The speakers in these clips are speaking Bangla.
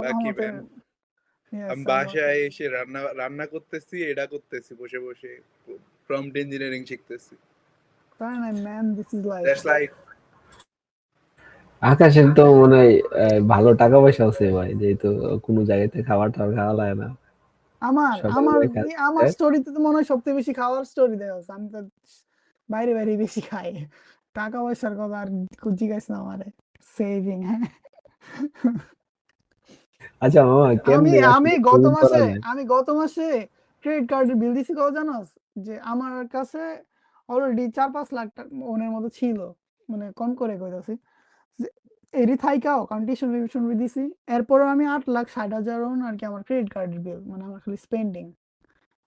বাকি আমাদের ম্যান yes আমি sir, বাসায় এসে রান্না রান্না করতেছি, এটা করতেছি বসে বসে, প্রম্পট ইঞ্জিনিয়ারিং শিখতেছি। তাই না man, this is life. That's life. আকাশের তো মনে হয় ভালো টাকা পয়সা আছে ভাই, যেহেতু কোনো জায়গাতে খাবার টাবার খাওয়া লাগে না। আমার সকাল আমার বেলা খাচ্ছে। আমার স্টোরিতে তো মনে হয় সবচেয়ে বেশি খাওয়ার স্টোরি দেওয়া আছে। আমি তো বাইরে বাইরে বেশি খাই। টাকা পয়সার কথা আর জিজ্ঞাসা না আমারে। সেভিং, হ্যাঁ। আচ্ছা মামা, আমি কেমনে আমি আসলে গত সেভিং করা মাসে যায়? ক্রেডিট কার্ডের বিল দিছি, কত জানোস? যে আমার কাছে অলরেডি 4-5 লাখ টাকা ওনের মতো ছিল, মানে কম করে কইতাছি। এরই থাইকাও কারণ টিউশন দিছি। এরপরও আমি 8,60,000 আর কি আমার ক্রেডিট কার্ডের বিল, মানে আমার খালি স্পেন্ডিং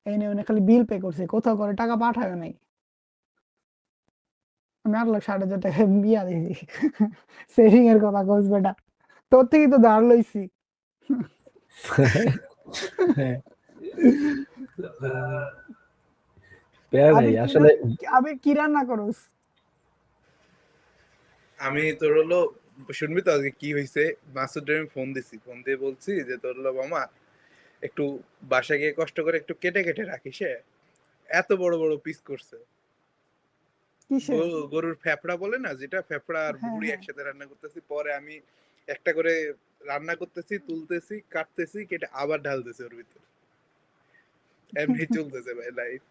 এই নিয়ে খালি বিল পে করছি, কোথাও করে টাকা পাঠায় নাই। আমি 8,60,000 টাকা বিয়া দিয়েছি। সেভিং এর কথা কইস বেটা, তোর থেকেই তো ধার লইছি। প্যারা নাই আসলে। আবে কি রান্না করস? আমি তোর হলো, শুনবি তো আজকে কি হয়েছে? মাসুদের আমি ফোন দিছি, ফোন দিয়ে বলছি যে তোর হলো মামা একটু বাসা গিয়ে কষ্ট করে একটু কেটে কেটে রাখিস, এত বড় বড় পিস করছে। কিসের? গরুর ফেফড়া বলে না, যেটা ফেফড়া আর হ্যাঁ ভুড়ি হ্যাঁ। একসাথে রান্না করতেছি, পরে আমি একটা করে রান্না করতেছি, তুলতেছি, কাটতেছি, কেটে আবার ঢালতেছি ওর ভিতর। এমনি চলতেছে ভাই লাইফ।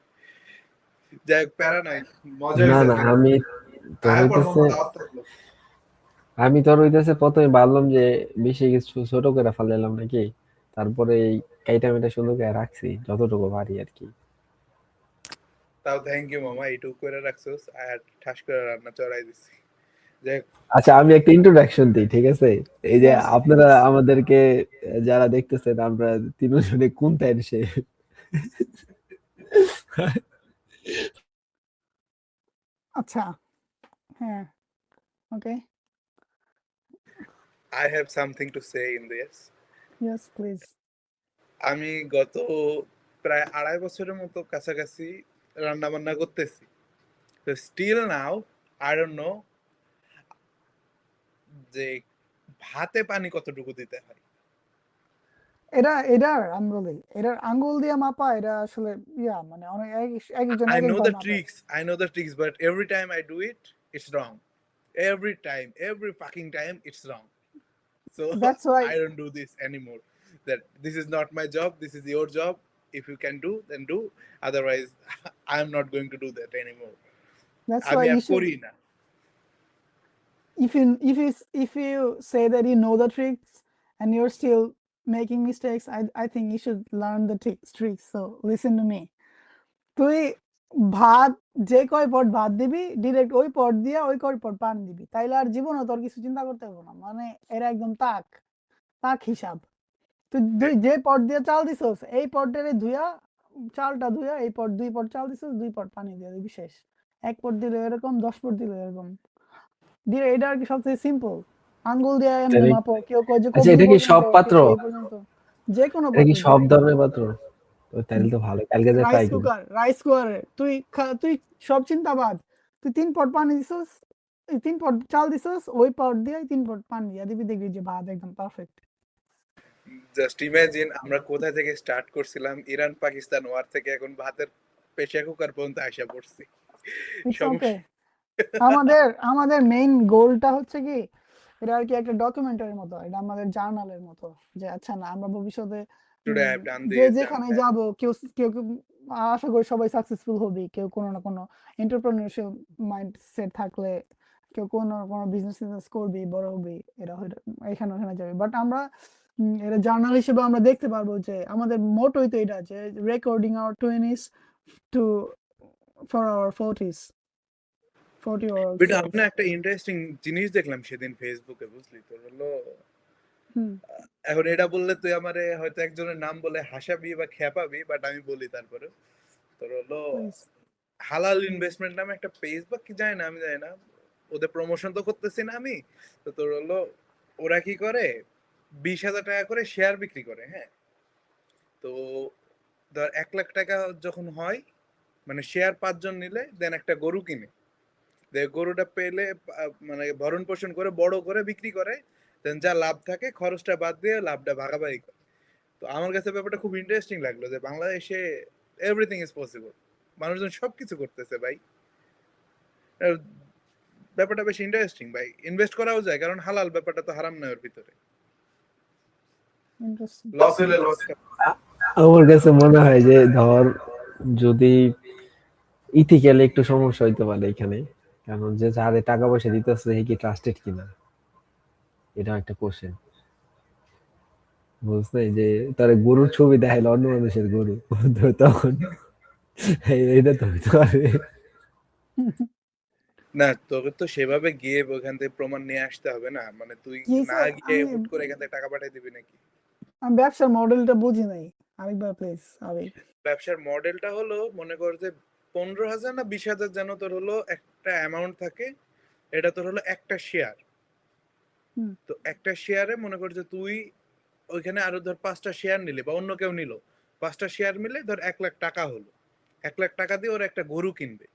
যাই হোক, প্যারা নাই, মজা না হয়েছে না, আজকে। আমি তোর আয়া পর হইতেছে মামা দাওয়াত থাকলো। প্রথমে ভাবলাম যে বেশি কিছু ছোট করে ফেলাইলাম নাকি, তারপরে এই কাইটা মেটা সুন্দর করে রাখছি যতটুকু পারি আর কি। তাও থ্যাংক ইউ মামা, এইটুকু করে রাখছোস, আর ঠাস করে রান্না চড়াই দিছি। যাই হোক, আচ্ছা আমি একটা ইন্ট্রোডাকশন দিই, ঠিক আছে? এই যে Yes, আপনারা please. আমাদেরকে যারা দেখতেছেন, আমরা তিনজনে কোন তাইর সে। আচ্ছা, হ্যাঁ, ওকে, I have something to say in this. yes, please. আমি গত প্রায় 2.5 বছরের মতো কাছাকাছি রান্না বান্না করতেছি। তো still now I don't know যে ভাতে পানি কতটুকু দিতে হয়। এটার আঙ্গুল দিয়ে মাপা, এটা আসলে মানে অনেক একজন I know একবার the মাপে। tricks, I know the tricks, but every time I do it, it's wrong. Every time, every fucking time, it's wrong. So That's why I don't do this anymore. That this is not my job, this is your job. If you can do, then do. Otherwise, I'm not going to do that anymore. that's why আমি আর you should, করি না। if you say that you know the tricks and you're still making mistakes, I think you should learn the tricks. So listen to me. তুই ভাত, যে কয় পট ভাত দিবি ডিরেক্ট ওই পট দিয়ে ওই কয় পট পানি দিবি, তাইলে আর জীবনে তোর কিছু চিন্তা করতে হবে না। মানে এরা একদম তাক তাক হিসাব। তুই যে পট দিয়ে চাল দিছস, এই পটের ধুয়া চালটা ধুয়া এই পট, 2 পট চাল দিছস, 2 পট পানি দিয়ে দিবি, শেষ। 1 পট দিলে এরকম, 10 পট দিলে এরকম দিয়ে। এটা আর কি সবচেয়ে সিম্পল। আঙ্গুল দিয়ে এমনি মাপো, কেউ কয় যে আচ্ছা, কবজি এটা কি পর্যন্ত, সব পাত্র? কেউ এই পর্যন্ত, যে কোনো এটা কি পাত্র সব দিয়ে। ধরনের পাত্র? তাহলে তো ভালো, কালকে যে ট্রাই করি। রাইস কুকারে তুই সব চিন্তা বাদ। তুই 3 পট পানি দিছস, এই 3 পট চাল দিছস, ওই পট দিয়ে 3 পট পানি দিয়ে দিবি, দেখবি যে ভাত একদম পারফেক্ট। জাস্ট ইমাজিন আমরা কোথা থেকে স্টার্ট করছিলাম, ইরান পাকিস্তান ওয়ার থেকে এখন ভাতের প্রেসার কুকার পর্যন্ত আইসা পড়ছি। It's okay. সমস্যা আমাদের মেইন গোলটা হচ্ছে কি, এটা আর কি একটা ডকুমেন্টারির মতো, এটা আমাদের জার্নালের মতো, যে আচ্ছা না আমরা ভবিষ্যতে টুডে আই হ্যাভ ডান যে দিস ডান যেখানে দ্যাট। যাব, কেউ আশা করি সবাই সাকসেসফুল হবে। কেউ কোনো না কোনো এন্টারপ্রেনিউরশিপ মাইন্ডসেট থাকলে, কেউ কোনো না কোনো বিজনেস করবে, বড় হবে, এরা এখানে ওখানে যাবে। বাট আমরা এটা জার্নাল হিসেবে আমরা দেখতে পারবো যে আমাদের মোটোই তো এটা, যে recording our 20s to for our 40s 40-year-old বেটা self. আমি না একটা ইন্টারেস্টিং জিনিস দেখলাম সেদিন ফেসবুকে, বুঝলি তো হলো। হুম, এখন এটা বললে তুই আমারে হয়তো একজনের নাম বলে হাসাবি বা খেপাবি, বাট আমি বলি তারপরে। তোর হলো প্লিজ। হালাল ইনভেস্টমেন্ট নামে একটা পেজ বা কি জানি না, আমি জানি না, ওদের প্রমোশন তো করতেছি না আমি। তো তোর হলো ওরা কি করে, 20,000 টাকা করে শেয়ার বিক্রি করে, হ্যাঁ। তো ধর 1 লাখ টাকা যখন হয়, মানে শেয়ার 5 জন নিলে, দেন একটা গরু কিনে, গরুটা পেলে মানে ভরণ পোষণ করে বড় করে বিক্রি করে, দেন যা লাভ থাকে খরচটা বাদ দিয়ে লাভটা ভাগাভাগি করে। তো আমার কাছে ব্যাপারটা খুব ইন্টারেস্টিং লাগলো যে বাংলাদেশে এভরিথিং ইজ পসিবল, মানুষজন সবকিছু করতেছে ভাই। আহ, ব্যাপারটা বেশ ইন্টারেস্টিং ভাই, ইনভেস্ট করাও যায় কারণ হালাল, ব্যাপারটা তো হারাম নয় ওর ভিতরে। ইন্টারেস্টিং। লস হলে লস। আমার কাছে মনে হয় যে ধর যদি ইথিক্যালি একটু সমস্যা হইতে পারে এখানে, কারণ যে যারে টাকা পয়সা দিতেছে সে কি ট্রাস্টেড কিনা, এটা একটা কোশ্চেন। বুঝতে যে তার গরুর ছবি দেখাইলো অন্য মানুষের গরু, তো তখন এটা তো হইতে পারে। না তোকে তো সেভাবে গিয়ে ওখান থেকে প্রমাণ নিয়ে আসতে হবে না, মানে তুই কি না স্যার, গিয়ে আমি হুট করে এখান থেকে টাকা পাঠিয়ে দিবি নাকি? আমি ব্যবসার মডেলটা বুঝি নাই, আরেকবার প্লিজ আবির। ব্যবসার মডেলটা হলো, মনে কর যে 15,000 না 20,000 যেন তোর হলো একটা অ্যামাউন্ট থাকে, এটা তোর হলো একটা শেয়ার। হুম। তো একটা শেয়ারে মনে কর যে তুই ওইখানে আরো ধর 5টা শেয়ার নিলে বা অন্য কেউ নিল, 5টা শেয়ার মিলে ধর 1 লাখ টাকা হলো। 1 লাখ টাকা দিয়ে ওরা একটা গরু কিনবে।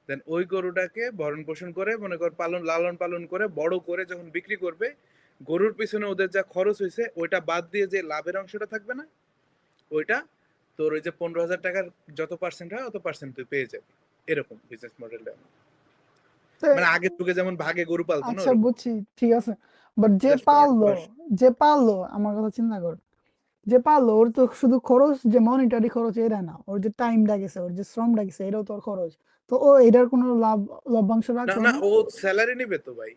দেন ওই গরুটাকে ভরণ পোষণ করে মনে কর লালন পালন করে বড় করে যখন বিক্রি করবে, গরুর পিছনে ওদের যা খরচ হয়েছে ওইটা বাদ দিয়ে যে লাভের অংশটা থাকবে না, ওইটা তোর ওই যে 15,000 টাকার যত পার্সেন্ট হয় অত পার্সেন্ট তুই পেয়ে যাবি। এরকম বিজনেস মডেলটা, তো মানে আগের যুগে যেমন ভাগে গরু পালতো না, আচ্ছা ওরকম। বুঝছি, ঠিক আছে, বাট যে জাস্ট পারলো, যে পারলো, আমার কথা চিন্তা কর, যে পারলো ওর তো শুধু খরচ, যে মনিটারি খরচ এরা না, ওর যে টাইমটা গেছে, ওর যে শ্রমটা গেছে, এটাও তোর খরচ। তো ও এটার কোনো লভ্যাংশ না রাখলো না, না, ও স্যালারি নিবে তো ভাই।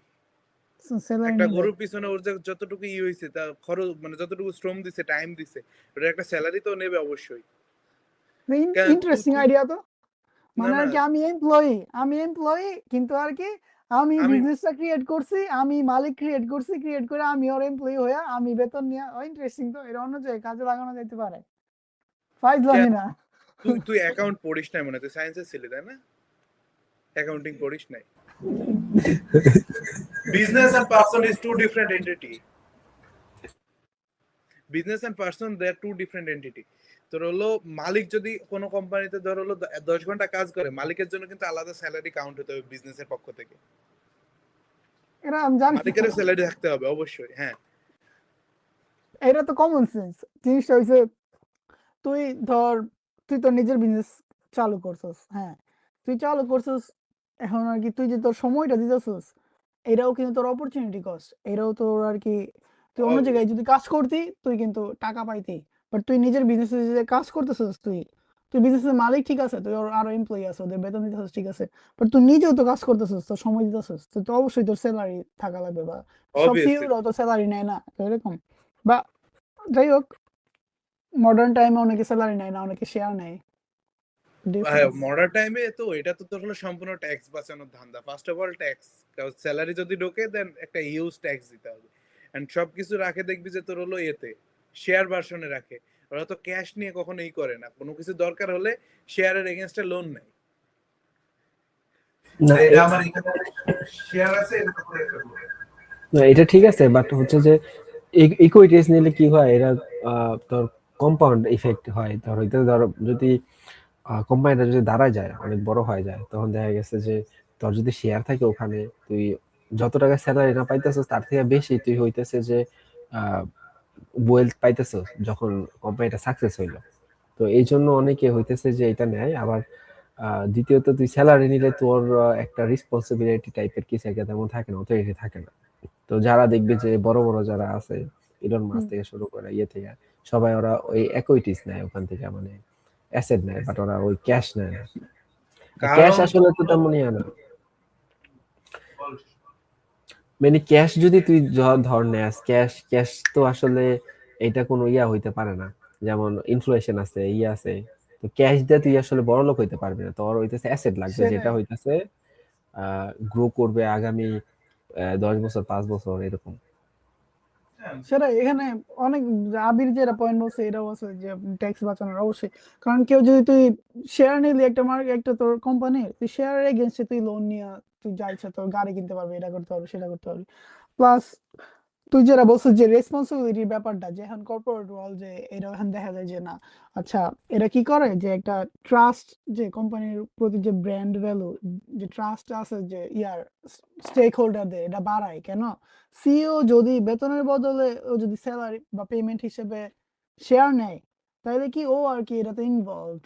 স্যালারি একটা নিবে। গরুর পিছনে ওর যে যতটুকু হয়েছে তা খরচ, মানে যতটুকু শ্রম দিছে, টাইম দিছে, ওটা একটা স্যালারি তো নেবে অবশ্যই। কেন তুই ইন্টারেস্টিং তুই আইডিয়া তো। না মানে না, আর কি, আমি এমপ্লয়ি কিন্তু আর কি আমি আমি বিজনেসটা ক্রিয়েট করছি, আমি মালিক ক্রিয়েট করে আমি ওর এমপ্লয়ি হয়ে আমি বেতন নিয়ে। ইন্টারেস্টিং তো, এটা অন্য জায়গায় কাজে লাগানো যেতে পারে, ফাইজলামি কেন, না। তুই তুই অ্যাকাউন্ট পড়িস নাই মনে হয়, তুই সায়েন্সের ছিলি তাই না? অ্যাকাউন্টিং পড়িস নাই? Business and person is two different entity. Business and person they are two different entity. তোর হলো মালিক যদি কোনো কোম্পানিতে ধর হলো 10 ঘন্টা কাজ করে, মালিকের জন্য কিন্তু আলাদা স্যালারি কাউন্ট হতে হবে বিজনেসের পক্ষ থেকে। এটা আমি জানি না, মালিকেরও স্যালারি থাকতে হবে অবশ্যই, হ্যাঁ। এটা তো কমন সেন্স। জিনিসটা হইছে, তুই ধর, তুই তোর নিজের বিজনেস চালু করছস, হ্যাঁ, তুই চালু করছস, এখন আর কি তুই যে তোর সময়টা দিতেছস, এটাও কিন্তু তোর অপরচুনিটি কস্ট, এটাও তোর আর কি, তুই অন্য জায়গায় যদি কাজ করতি তুই কিন্তু টাকা পাইতি, বাট তুই নিজের বিজনেসে যে কাজ করতেছস, তুই তুই বিজনেসের মালিক ঠিক আছে, তুই ওর আরো এমপ্লয়ি আছে, ওদের বেতন দিতেছস ঠিক আছে, বাট তুই নিজেও তো কাজ করতেছস, তোর সময় দিতেছস, তো অবশ্যই তোর স্যালারি থাকা লাগবে, বা সব অবভিয়াসলি। সিইওরাও তো স্যালারি নেয় না, তো এরকম। বা যাই হোক, মডার্ন টাইমে অনেকে স্যালারি নেয় না, অনেকে শেয়ার নেয়, ডিফারেন্স। মডার্ন টাইমে তো এটা তো তোর হলো সম্পূর্ণ ট্যাক্স বাঁচানোর ধান্দা। ফার্স্ট অফ অল ট্যাক্স, কারণ স্যালারি যদি ঢোকে দেন একটা হিউজ ট্যাক্স দিতে হবে। এন্ড সবকিছু রাখে দেখবি যে তোর হলো এতে শেয়ার ভার্সনে রাখে। ওরা তো ক্যাশ নিয়ে কখনো করে না, কোনো কিছু দরকার হলে শেয়ারের এগেনস্টে লোন নেয়। না আমার এখানে শেয়ার আছে, না, এটা ঠিক আছে, বাট হচ্ছে যে ইকুইটিস নিলে কি হয়, এরা তোর কম্পাউন্ড ইফেক্ট হয়। ধর হইতে ধর যদি কোম্পানিটা যদি দাঁড়ায় যায়, অনেক বড় হয়ে যায়, তখন দেখা গেছে যে তোর যদি শেয়ার থাকে ওখানে, তুই যত টাকা স্যালারি না পাইতেছিস তার থেকে বেশি তুই হইতেছে যে ওয়েলথ পাইতেছিস যখন কোম্পানিটা সাকসেস হইলো। তো এই জন্য অনেকে হইতেছে যে এটা নেয়। আবার দ্বিতীয়ত তুই স্যালারি নিলে তোর একটা রেসপন্সিবিলিটি টাইপের কিছু একটা তেমন থাকে না, অথরিটি থাকে না। তো যারা দেখবে যে বড় বড় যারা আছে, ইলন মাস থেকে শুরু করে ইয়ে থেকে, সবাই ওরা ওই ইকুইটিস নেয় ওখান থেকে, মানে অ্যাসেট নেয়, বাট ওরা ওই ক্যাশ নেয় না। ক্যাশ কারণ আসলে তো তেমনই না, মানে ক্যাশ যদি তুই ধর নেস, ক্যাশ ক্যাশ তো আসলে এটা কোনো ইয়া হইতে পারে না, যেমন ইনফ্লেশন আছে, ইয়া আছে। তো ক্যাশ দিয়ে তুই আসলে বড় লোক হইতে পারবি না, তোর হইতেছে অ্যাসেট লাগবে, যেটা সেটাই, হইতেছে গ্রো করবে আগামী 10 বছর 5 বছর এরকম। সেটাই এখানে অনেক, আবির যেটা পয়েন্ট বলছে এটাও আছে যে ট্যাক্স বাঁচানোর অবশ্যই। কারণ কেউ যদি, তুই শেয়ার নিলি একটা মার্কেট, একটা তোর কোম্পানি, তুই শেয়ারের এগেনস্টে তুই লোন নিয়ে তুই যা ইচ্ছা তোর গাড়ি কিনতে পারবি, এটা করতে পারবি, সেটা করতে পারবি। প্লাস তুই যেটা বলছিস যে রেসপন্সিবিলিটির ব্যাপারটা, যে এখন কর্পোরেট ওয়ার্ল্ড, যে এটা এখন দেখা যায় যে না, আচ্ছা এরা কি করে যে একটা ট্রাস্ট, যে কোম্পানির প্রতি যে ব্র্যান্ড ভ্যালু, যে ট্রাস্ট আছে, যে ইয়ার স্টেক হোল্ডারদের, এটা বাড়ায় কেন? সিইও যদি বেতনের বদলে ও যদি স্যালারি বা পেমেন্ট হিসেবে শেয়ার নেয়, তাহলে কি ও আর কি এটাতে ইনভলভ,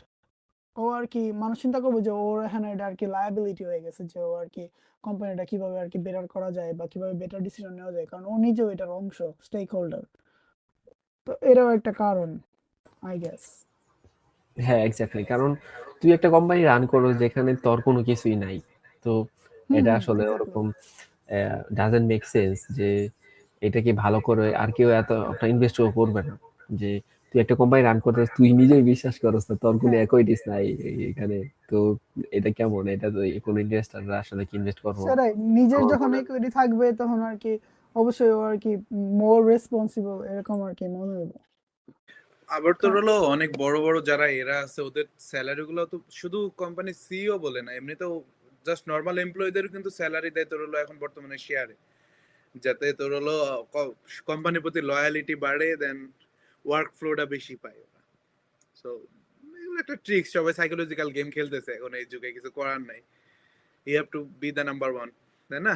ও আর কি মানুষ চিন্তা করবে যে ওর এখানে এটা আর কি লায়াবিলিটি হয়ে গেছে, যে ও আর কি কোম্পানিটা কিভাবে আর কি বেটার করা যায় বা কিভাবে বেটার ডিসিশন নেওয়া যায়, কারণ ও নিজেও এটার অংশ, স্টেক হোল্ডার। তো এটাও একটা কারণ, আই গেস। হ্যাঁ, এক্স্যাক্টলি। কারণ তুই একটা কোম্পানি রান করো যেখানে তোর কোনো কিছুই নাই, তো হুম এটা হুম, আসলে এক্স্যাক্টলি। ওরকম ডাজন্ট মেক সেন্স যে এটা কি ভালো করে আর কেউ এত ইনভেস্ট করবে না। যে তুই একটা কোম্পানি রান করতে তুই নিজেই বিশ্বাস করছ না তোর কোনো হ্যাঁ, একুইটিস নাই এখানে, তো এটা কেমন? এটা তো কোনো ইনভেস্টাররা আসলে কি ইনভেস্ট করবো? সেটাই, নিজের আমার যখন মনে হয় না। ইকুইটি থাকবে তখন আর কি অবশ্যই ও আর কি মোর রেসপন্সিবল এরকম আর কি মনে হবে। আবার তোর কারণ হলো অনেক বড় বড় যারা এরা আছে, ওদের স্যালারি গুলো তো শুধু কোম্পানি সিইও বলে না, এমনিতেও জাস্ট নর্মাল এমপ্লয়ীদের কিন্তু স্যালারি দেয় তোর হলো এখন বর্তমানে শেয়ারে, যাতে তোর হলো কোম্পানির প্রতি লয়ালিটি বাড়ে, দেন ওয়ার্ক ফ্লোটা বেশি পায় ওরা। সো এগুলো একটা ট্রিক্স, সবাই সাইকোলজিক্যাল গেম খেলতেছে এখন এই যুগে, কিছু করার নাই। You have to be the number one, তাই না?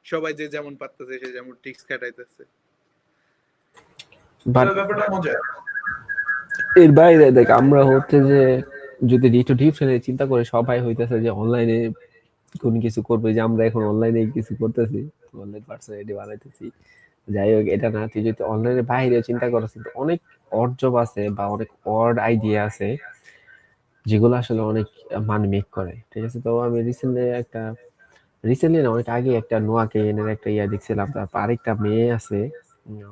সবাই যে যেমন পারতেছে সে যেমন ট্রিক্স খাটাইতেছে, তো বাট ব্যাপারটা মজা। এর বাইরে দেখ, আমরা হচ্ছে যে যদি একটু ডিপ চিন্তা করে, সবাই হইতেছে যে অনলাইনে কোন কিছু করবে, যে আমরা এখন অনলাইনে কিছু করতেছি, অনলাইন পার্সোনালিটি বানাইতেছি। যাই হোক, এটা না, তুই যদি অনলাইনের বাইরে চিন্তা করছিস, কিন্তু অনেক অড জব আছে বা অনেক অড আইডিয়া আছে যেগুলো আসলে অনেক মানি মেক করে, ঠিক আছে? তো আমি রিসেন্টলি না, অনেক আগে একটা নোয়া কেনের একটা ইয়া দেখছিলাম, তারপর আরেকটা মেয়ে আছে,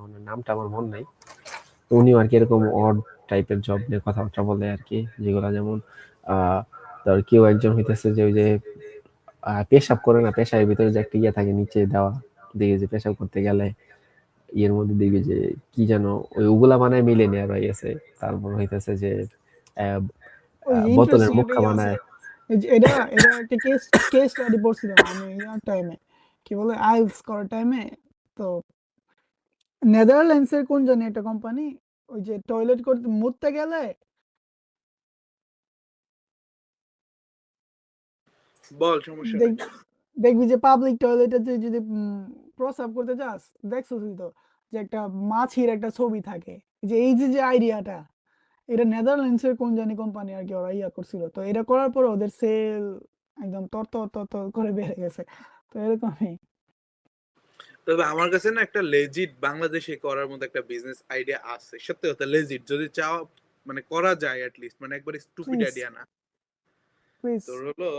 ওনার নামটা আমার মনে নাই। তো উনিও আর কি এরকম অড টাইপের জব নিয়ে কথাবার্তা বলে আর কি, যেগুলো যেমন আহ ধর কেউ একজন হইতেছে যে ওই যে পেশাব করে না, পেশাবের ভিতরে যে একটা ইয়ে থাকে নিচে দেওয়া, দেখে যে পেশাব করতে গেলে ইয়ের মধ্যে দেখবি যে কি যেন ওই ওগুলা বানায় মিলেনিয়ার হয়ে গেছে। তারপর হইতেছে যে আহ, ওই বোতলের ইন্টারেস্টিং একটা মুখা ইয়ে আছে, বানায়। এই যে এটা এটা একটা কেস কেস স্টাডি পড়ছিলাম আমি ইয়ার টাইমে, কি বলে আইএলটিএস করার টাইমে। তো নেদারল্যান্ডসের কোন জানি একটা কোম্পানি, ওই যে টয়লেট করতে মুততে গেলে বল, সমস্যা নাই। দেখ দেখবি যে পাবলিক টয়লেটে তুই যদি প্রস্রাব করতে যাস, দেখছিস তো যে একটা মাছির একটা ছবি থাকে, যে এই যে যে আইডিয়াটা, এটা নেদারল্যান্ডসের কোন জানি কোম্পানি আর কি ওরা ইয়া করছিল, তো এটা করার পর ওদের সেল একদম তর করে বেড়ে গেছে। তো এরকমই। তবে আমার কাছে না একটা লেজিট বাংলাদেশে করার মতো একটা বিজনেস আইডিয়া আছে, সত্যি কথা লেজিট, যদি চাও মানে করা যায় এট লিস্ট, মানে একবার স্টুপিড প্লিজ আইডিয়া না। প্লিজ। তোর হলো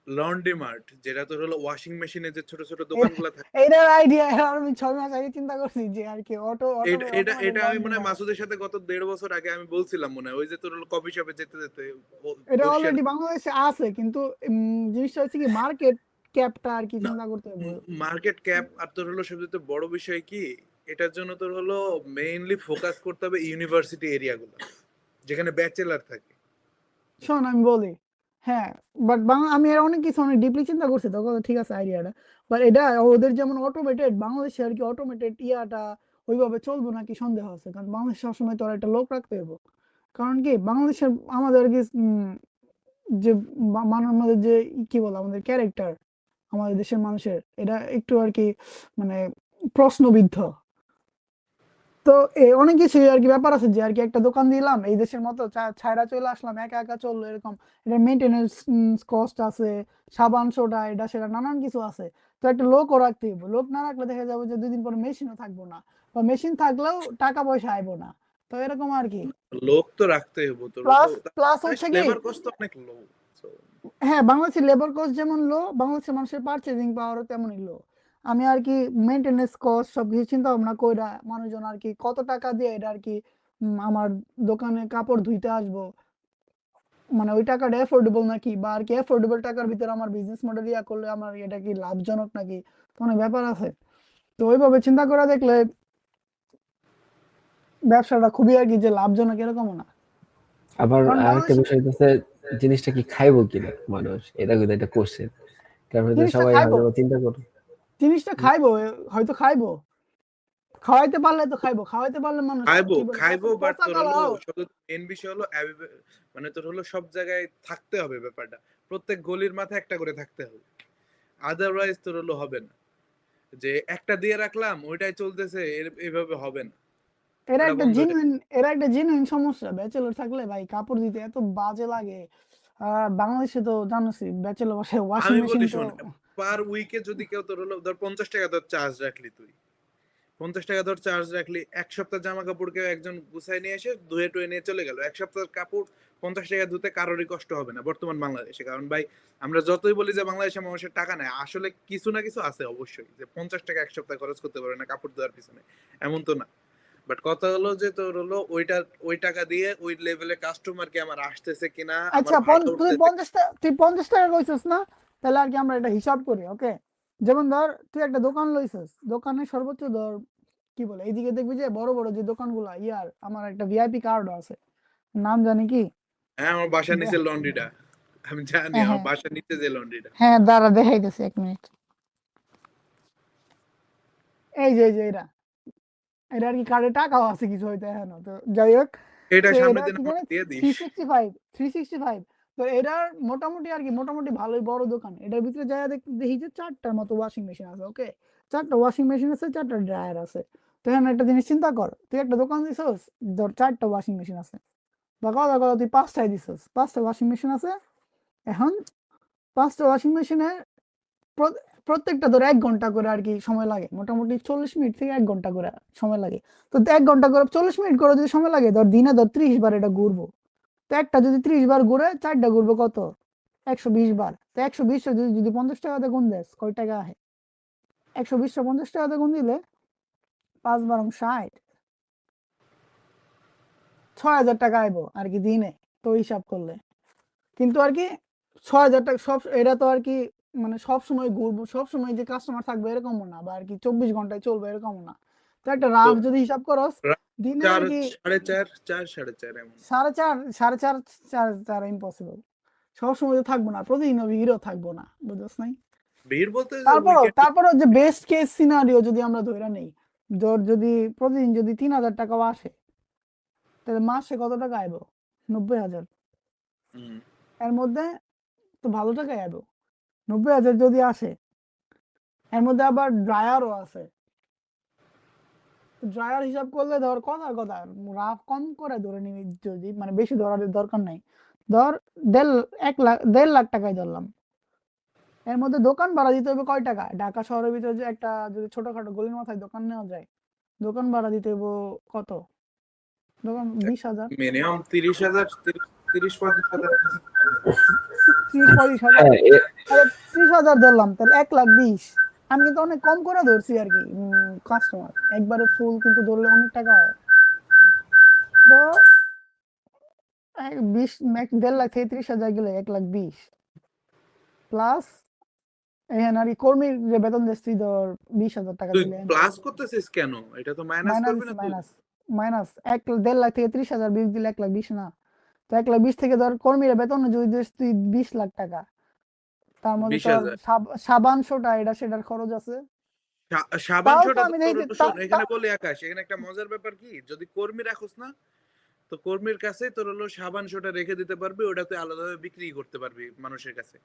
লন্ড্রি মার্ট, যেটা তোর হলো ওয়াশিং মেশিনের যে ছোট ছোট দোকানগুলো থাকে। এইটার আইডিয়া আমি 6 মাস আগে চিন্তা করছি যে আর কি অটো অটো এটা এটা অটোমেটিক এটা আমি লন্ড্রি মনে হয় মার্ট। মাসুদের সাথে গত 1.5 বছর আগে আমি বলছিলাম, মনে হয় ওই যে তোর হলো কফি শপে যেতে যেতে এটা বসে। অলরেডি বাংলাদেশে আছে, কিন্তু জিনিসটা হচ্ছে কি মার্কেট ক্যাপটা আর কি না, চিন্তা করতে হবে। মার্কেট ক্যাপ আর তোর হলো সবচেয়ে বড় বিষয় কি, এটার জন্য তোর হলো মেইনলি ফোকাস করতে হবে ইউনিভার্সিটি এরিয়াগুলো, যেখানে ব্যাচেলার থাকে। শোন আমি বলি, হ্যাঁ, বাট আমি এর অনেক কিছু অনেক ডিপলি চিন্তা করছি, তখন ঠিক আছে আইডিয়াটা, বাট এটা ওদের যেমন অটোমেটেড, বাংলাদেশে আর কি অটোমেটেড ইয়াটা ওইভাবে চলবে নাকি সন্দেহ আছে, কারণ বাংলাদেশ সবসময় তো আর একটা লোক রাখতে হবে। কারণ কি বাংলাদেশের আমাদের আর কি যে আমাদের যে কি বলে আমাদের ক্যারেক্টার, আমাদের দেশের মানুষের এটা একটু আর কি মানে প্রশ্নবিদ্ধ। তো অনেক কিছু আর কি ব্যাপার আছে, যে আর কি একটা দোকান দিলাম এই দেশের মতো, ছায়রা চলে আসলাম, একা একা চললো এরকম, এটা মেনটেনেন্স কস্ট আছে, সাবান সোডা এটা সেটা নানান কিছু আছে। তো একটা লোকও রাখতে হবে, লোক না রাখলে দেখা যাবে যে 2 দিন পরে মেশিনও থাকবো না, বা মেশিন থাকলেও টাকা পয়সা আইবো না। তো এরকম আর কি। লোক তো রাখতেই হবে তোর হলো, প্লাস প্লাস হচ্ছে কি, লেবার কস্ট তো অনেক লো। হ্যাঁ বাংলাদেশের লেবার কস্ট যেমন লো, বাংলাদেশের মানুষের পারচেজিং পাওয়ারও তেমনই লো। আমি আর কি মেনটেনেন্স কস্ট সবকিছু চিন্তা ভাবনা কইরা মানুষজন আর কি কত টাকা দিয়ে এটা আর কি আমার দোকানে কাপড় ধুইতে আসবো, মানে ওই টাকাটা এফোর্ডেবল নাকি, বা আর কি এফোর্ডেবল টাকার ভিতরে আমার বিজনেস মডেল ইয়া করলে আমার এটা কি লাভজনক নাকি, তো অনেক ব্যাপার আছে। তো ওইভাবে চিন্তা করে দেখলে ব্যবসাটা খুবই আর কি যে লাভজনক এরকমও না, আবার কারণ আরেকটা বাংলাদেশে বিষয় হচ্ছে জিনিসটা কি খাইবো কিনা মানুষ, এটা কিন্তু একটা কোশ্চেন। কারণ হচ্ছে জিনিসটা সবাই খাইবো, হয়তো চিন্তা করে জিনিসটা খাইবো হয়তো খাইবো, খাওয়াইতে পারলে তো খাইবো, খাওয়াইতে পারলে মানুষ খাইবো কি বলে খাইবো বাট পচা তোর কালো হলো শুধু মেন বিষয় হলো মানে তোর হলো সব জায়গায় থাকতে হবে ব্যাপারটা, প্রত্যেক গলির মাথায় একটা করে থাকতে হবে, আদারওয়াইজ তোর হলো হবে না, যে একটা দিয়ে রাখলাম ওইটাই চলতেছে এভাবে হবে না, এরা এটা একটা বন্ধ হয়ে জেনুইন, এরা একটা জেনুইন সমস্যা। ব্যাচেলর থাকলে ভাই কাপড় দিতে এত বাজে লাগে। আর বাংলাদেশে তো জানোসই ব্যাচেলর বাসায় ওয়াশিং আমি মেশিন বলি তো শোন, পার উইকে যদি কেউ তোর হলো ধর 50 টাকা ধর চার্জ রাখলি, তুই 50 টাকা ধর চার্জ রাখলি, এক সপ্তাহ জামা কাপড় কেউ একজন গুছাই নিয়ে এসে ধুয়ে টুয়ে নিয়ে চলে গেল, এক সপ্তাহের কাপড় 50 টাকা ধুতে কারোরই কষ্ট হবে না বর্তমান বাংলাদেশে। কারণ ভাই আমরা যতই বলি যে বাংলাদেশের মানুষের টাকা নেই, আসলে কিছু না কিছু আছে অবশ্যই, যে 50 টাকা এক সপ্তাহ খরচ করতে পারবে না কাপড় ধোয়ার পিছনে, এমন তো না। বাট কথা হলো যে তোর হলো ওই টাকা দিয়ে ওই লেভেলে কাস্টমার কি আমার আসতেছে কিনা, আমার আচ্ছা ভাড়া তুই উঠতেছে। 50 টাকা, তুই 50 টাকা কইছিস না? তাহলে আর কি আমরা এটা হিসাব করি, ওকে? যেমন ধর তুই একটা দোকান লইছিস, দোকানে সর্বোচ্চ ধর কি বলে এইদিকে দেখবি যে বড় বড় যে দোকানগুলো, ইয়ার আমার একটা ভিআইপি কার্ড আছে, নাম জানি কি। হ্যাঁ আমার বাসার দে- নিচে লন্ড্রিটা, আমি জানি হ্যাঁ আমার হ্যাঁ বাসার নিচে যে লন্ড্রিটা। হ্যাঁ, দাঁড়া দেখাইতেছি 1 মিনিট। এই যে এরা, এটা আর কি কার্ডে টাকাও আছে কিছু হয়তো এখনো, তো যাই হোক। এটা তো সামনের এটা দিন কি আমাকে জানিস, দিয়ে থ্রি দিস। Sixty five 365। তো এটার মোটামুটি আর কি মোটামুটি ভালোই বড় দোকান। এটার ভিতরে যাই দেখি যে 4টার মতো ওয়াশিং মেশিন আছে, ওকে? 4টা ওয়াশিং মেশিন আছে, 4টা ড্রায়ার আছে। তো এখন একটা জিনিস চিন্তা কর, তুই একটা দোকান দিছস, ধর 4টা ওয়াশিং মেশিন আছে, বা কথা কথা তুই 5টায় দিছস, 5টা ওয়াশিং মেশিন আছে। এখন 5টা ওয়াশিং মেশিনে প্রত্যেকটা ধর 1 ঘন্টা করে আর কি সময় লাগে, মোটামুটি 40 মিনিট থেকে 1 ঘন্টা করে সময় লাগে। তো 1 ঘন্টা করে 40 মিনিট করে যদি সময় লাগে, ধর দিনে ধর 30 বার এটা ঘুরবো। তো একটা যদি 30 বার ঘুরে, 4টা ঘুরবো কত, 120 বার। তো 120 যদি যদি 50 টাকাতে গুণ দেস, কয় টাকা আহে? 120 50 টাকাতে গুণ দিলে 5 × 60, 6,000 টাকা আইবো আর কি দিনে, তো হিসাব করলে। কিন্তু আর কি 6,000 টাকা সব, এটা তো আর কি মানে সব সময় ঘুরবো, সব সময় যে কাস্টমার থাকবে এরকমও না, বা আর কি 24 ঘন্টায় চলবে এরকমও না। তো একটা তো রাফ যদি হিসাব করস, রাত দিনে আর চার কি সাড়ে চার চার সাড়ে চার এমন। 4.5 4.5 ইম্পসিবল। সব সময় তো থাকবো না, প্রতিদিন ভিড়ও থাকবো না, বুঝছ নাই? ভিড় বলতে যে তারপরও উইকেন্ড। তারপরও যে বেস্ট কেস সিনারিও যদি আমরা ধরে নেই, যদি প্রতিদিন যদি 3,000 টাকাও আসে, তাহলে মাসে কত টাকা আইবো? 90,000। এর মধ্যে তো ভালো টাকাই আইবো। 90,000 যদি আসে, এর মধ্যে আবার ড্রায়ারও আছে। ড্রায়ার হিসাব করলে ধর কথা কথা রাফ কম করে ধরে নিবি, যদি মানে বেশি ধরার দরকার নাই, ধর 1.5 লাখ টাকায় ধরলাম। এর মধ্যে দোকান ভাড়া দিতে হবে কয় টাকা? ঢাকা শহরের ভিতরে যে একটা যদি ছোটখাটো গলির মাথায় দোকান নেওয়া যায়, দোকান ভাড়া দিতে হবে কত? দোকান 20,000, মিনিমাম 30,000, 30-35,000। 30-35,000। হ্যাঁ আরে 30,000 ধরলাম, তাহলে 1,20,000। আমি কিন্তু অনেক কম করে ধরছি আর কি, কাস্টমার একবারে ফুল কিন্তু ধরলে অনেক টাকা হয়। তো 20 ম্যাক্স 1.5 লাখ থেকে 30,000 গেলে 1,20,000 প্লাস এখানে আর কি কর্মীর যে বেতন দিচ্ছি ধর 20,000 টাকা তুই দিলে, প্লাস করতেছিস কেন? এটা তো মাইনাস মাইনাস করবি না তুই। মাইনাস মাইনাস 1.5 লাখ থেকে 30,000 বিল দিলে 1,20,000 না? তো 1,20,000 থেকে ধর কর্মীর বেতন যদি দিস তুই 20 লাখ টাকা, তার মধ্যে তোর 20,000 সাবান সোটা এটা সেটার খরচ আছে। সাবান তাও তো ছোটা তো আমি তোর দেখি হলো শোন, এখানে বলি আকাশ, এখানে একটা মজার ব্যাপার কি, যদি কর্মী রাখোস না, তো কর্মীর কাছে তোর হলো সাবান সোটা রেখে দিতে পারবি, ওটা তুই আলাদাভাবে বিক্রি করতে পারবি মানুষের কাছে,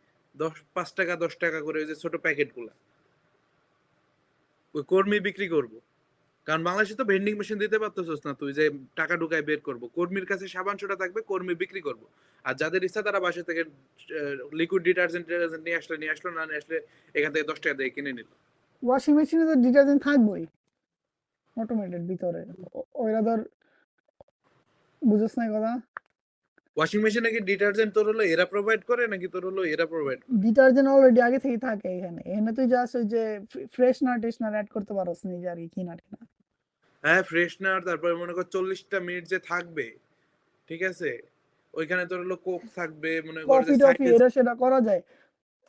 5 টাকা 10 টাকা করে, ওই যে ছোট প্যাকেট গুলা, ওই কর্মী বিক্রি করবো। কারণ বাংলাদেশে তো ভেন্ডিং মেশিন দিতে পারতেছিস না তুই, যে টাকা ঢুকায় বের করবো, কর্মীর কাছে সাবান সোটা থাকবে, কর্মী বিক্রি করবো। আর যাদের ইচ্ছা তারা বাসা থেকে লিকুইড ডিটারজেন্ট নিয়ে আসলো, না নিয়ে আসলে এখান থেকে 10 টাকা দিয়ে কিনে নিল। ওয়াশিং মেশিনে তো ডিটারজেন্ট থাকবোই অটোমেটেড ভিতরে, ওইটা ধর বুঝছ না কথা। ওয়াশিং মেশিনে কি ডিটারজেন্ট তোর হলো এরা প্রোভাইড করে, নাকি তোর হলো এরা প্রোভাইড করে? ডিটারজেন্ট অলরেডি আগে থেকে থাকে এখানে, এখানে তুই জাস্ট ওই যে ফ্রেশনার টেশনার অ্যাড করতে পারোস নিজে আর কি, কিনা কিনা হ্যাঁ ফ্রেশনার, তারপরে মনে কর 40টা মিনিট যে থাকবে, ঠিক আছে, ওইখানে তোর হলো কোক থাকবে, মনে কর যে কফি টফি সাইডে। এটা সেটা করা যায়,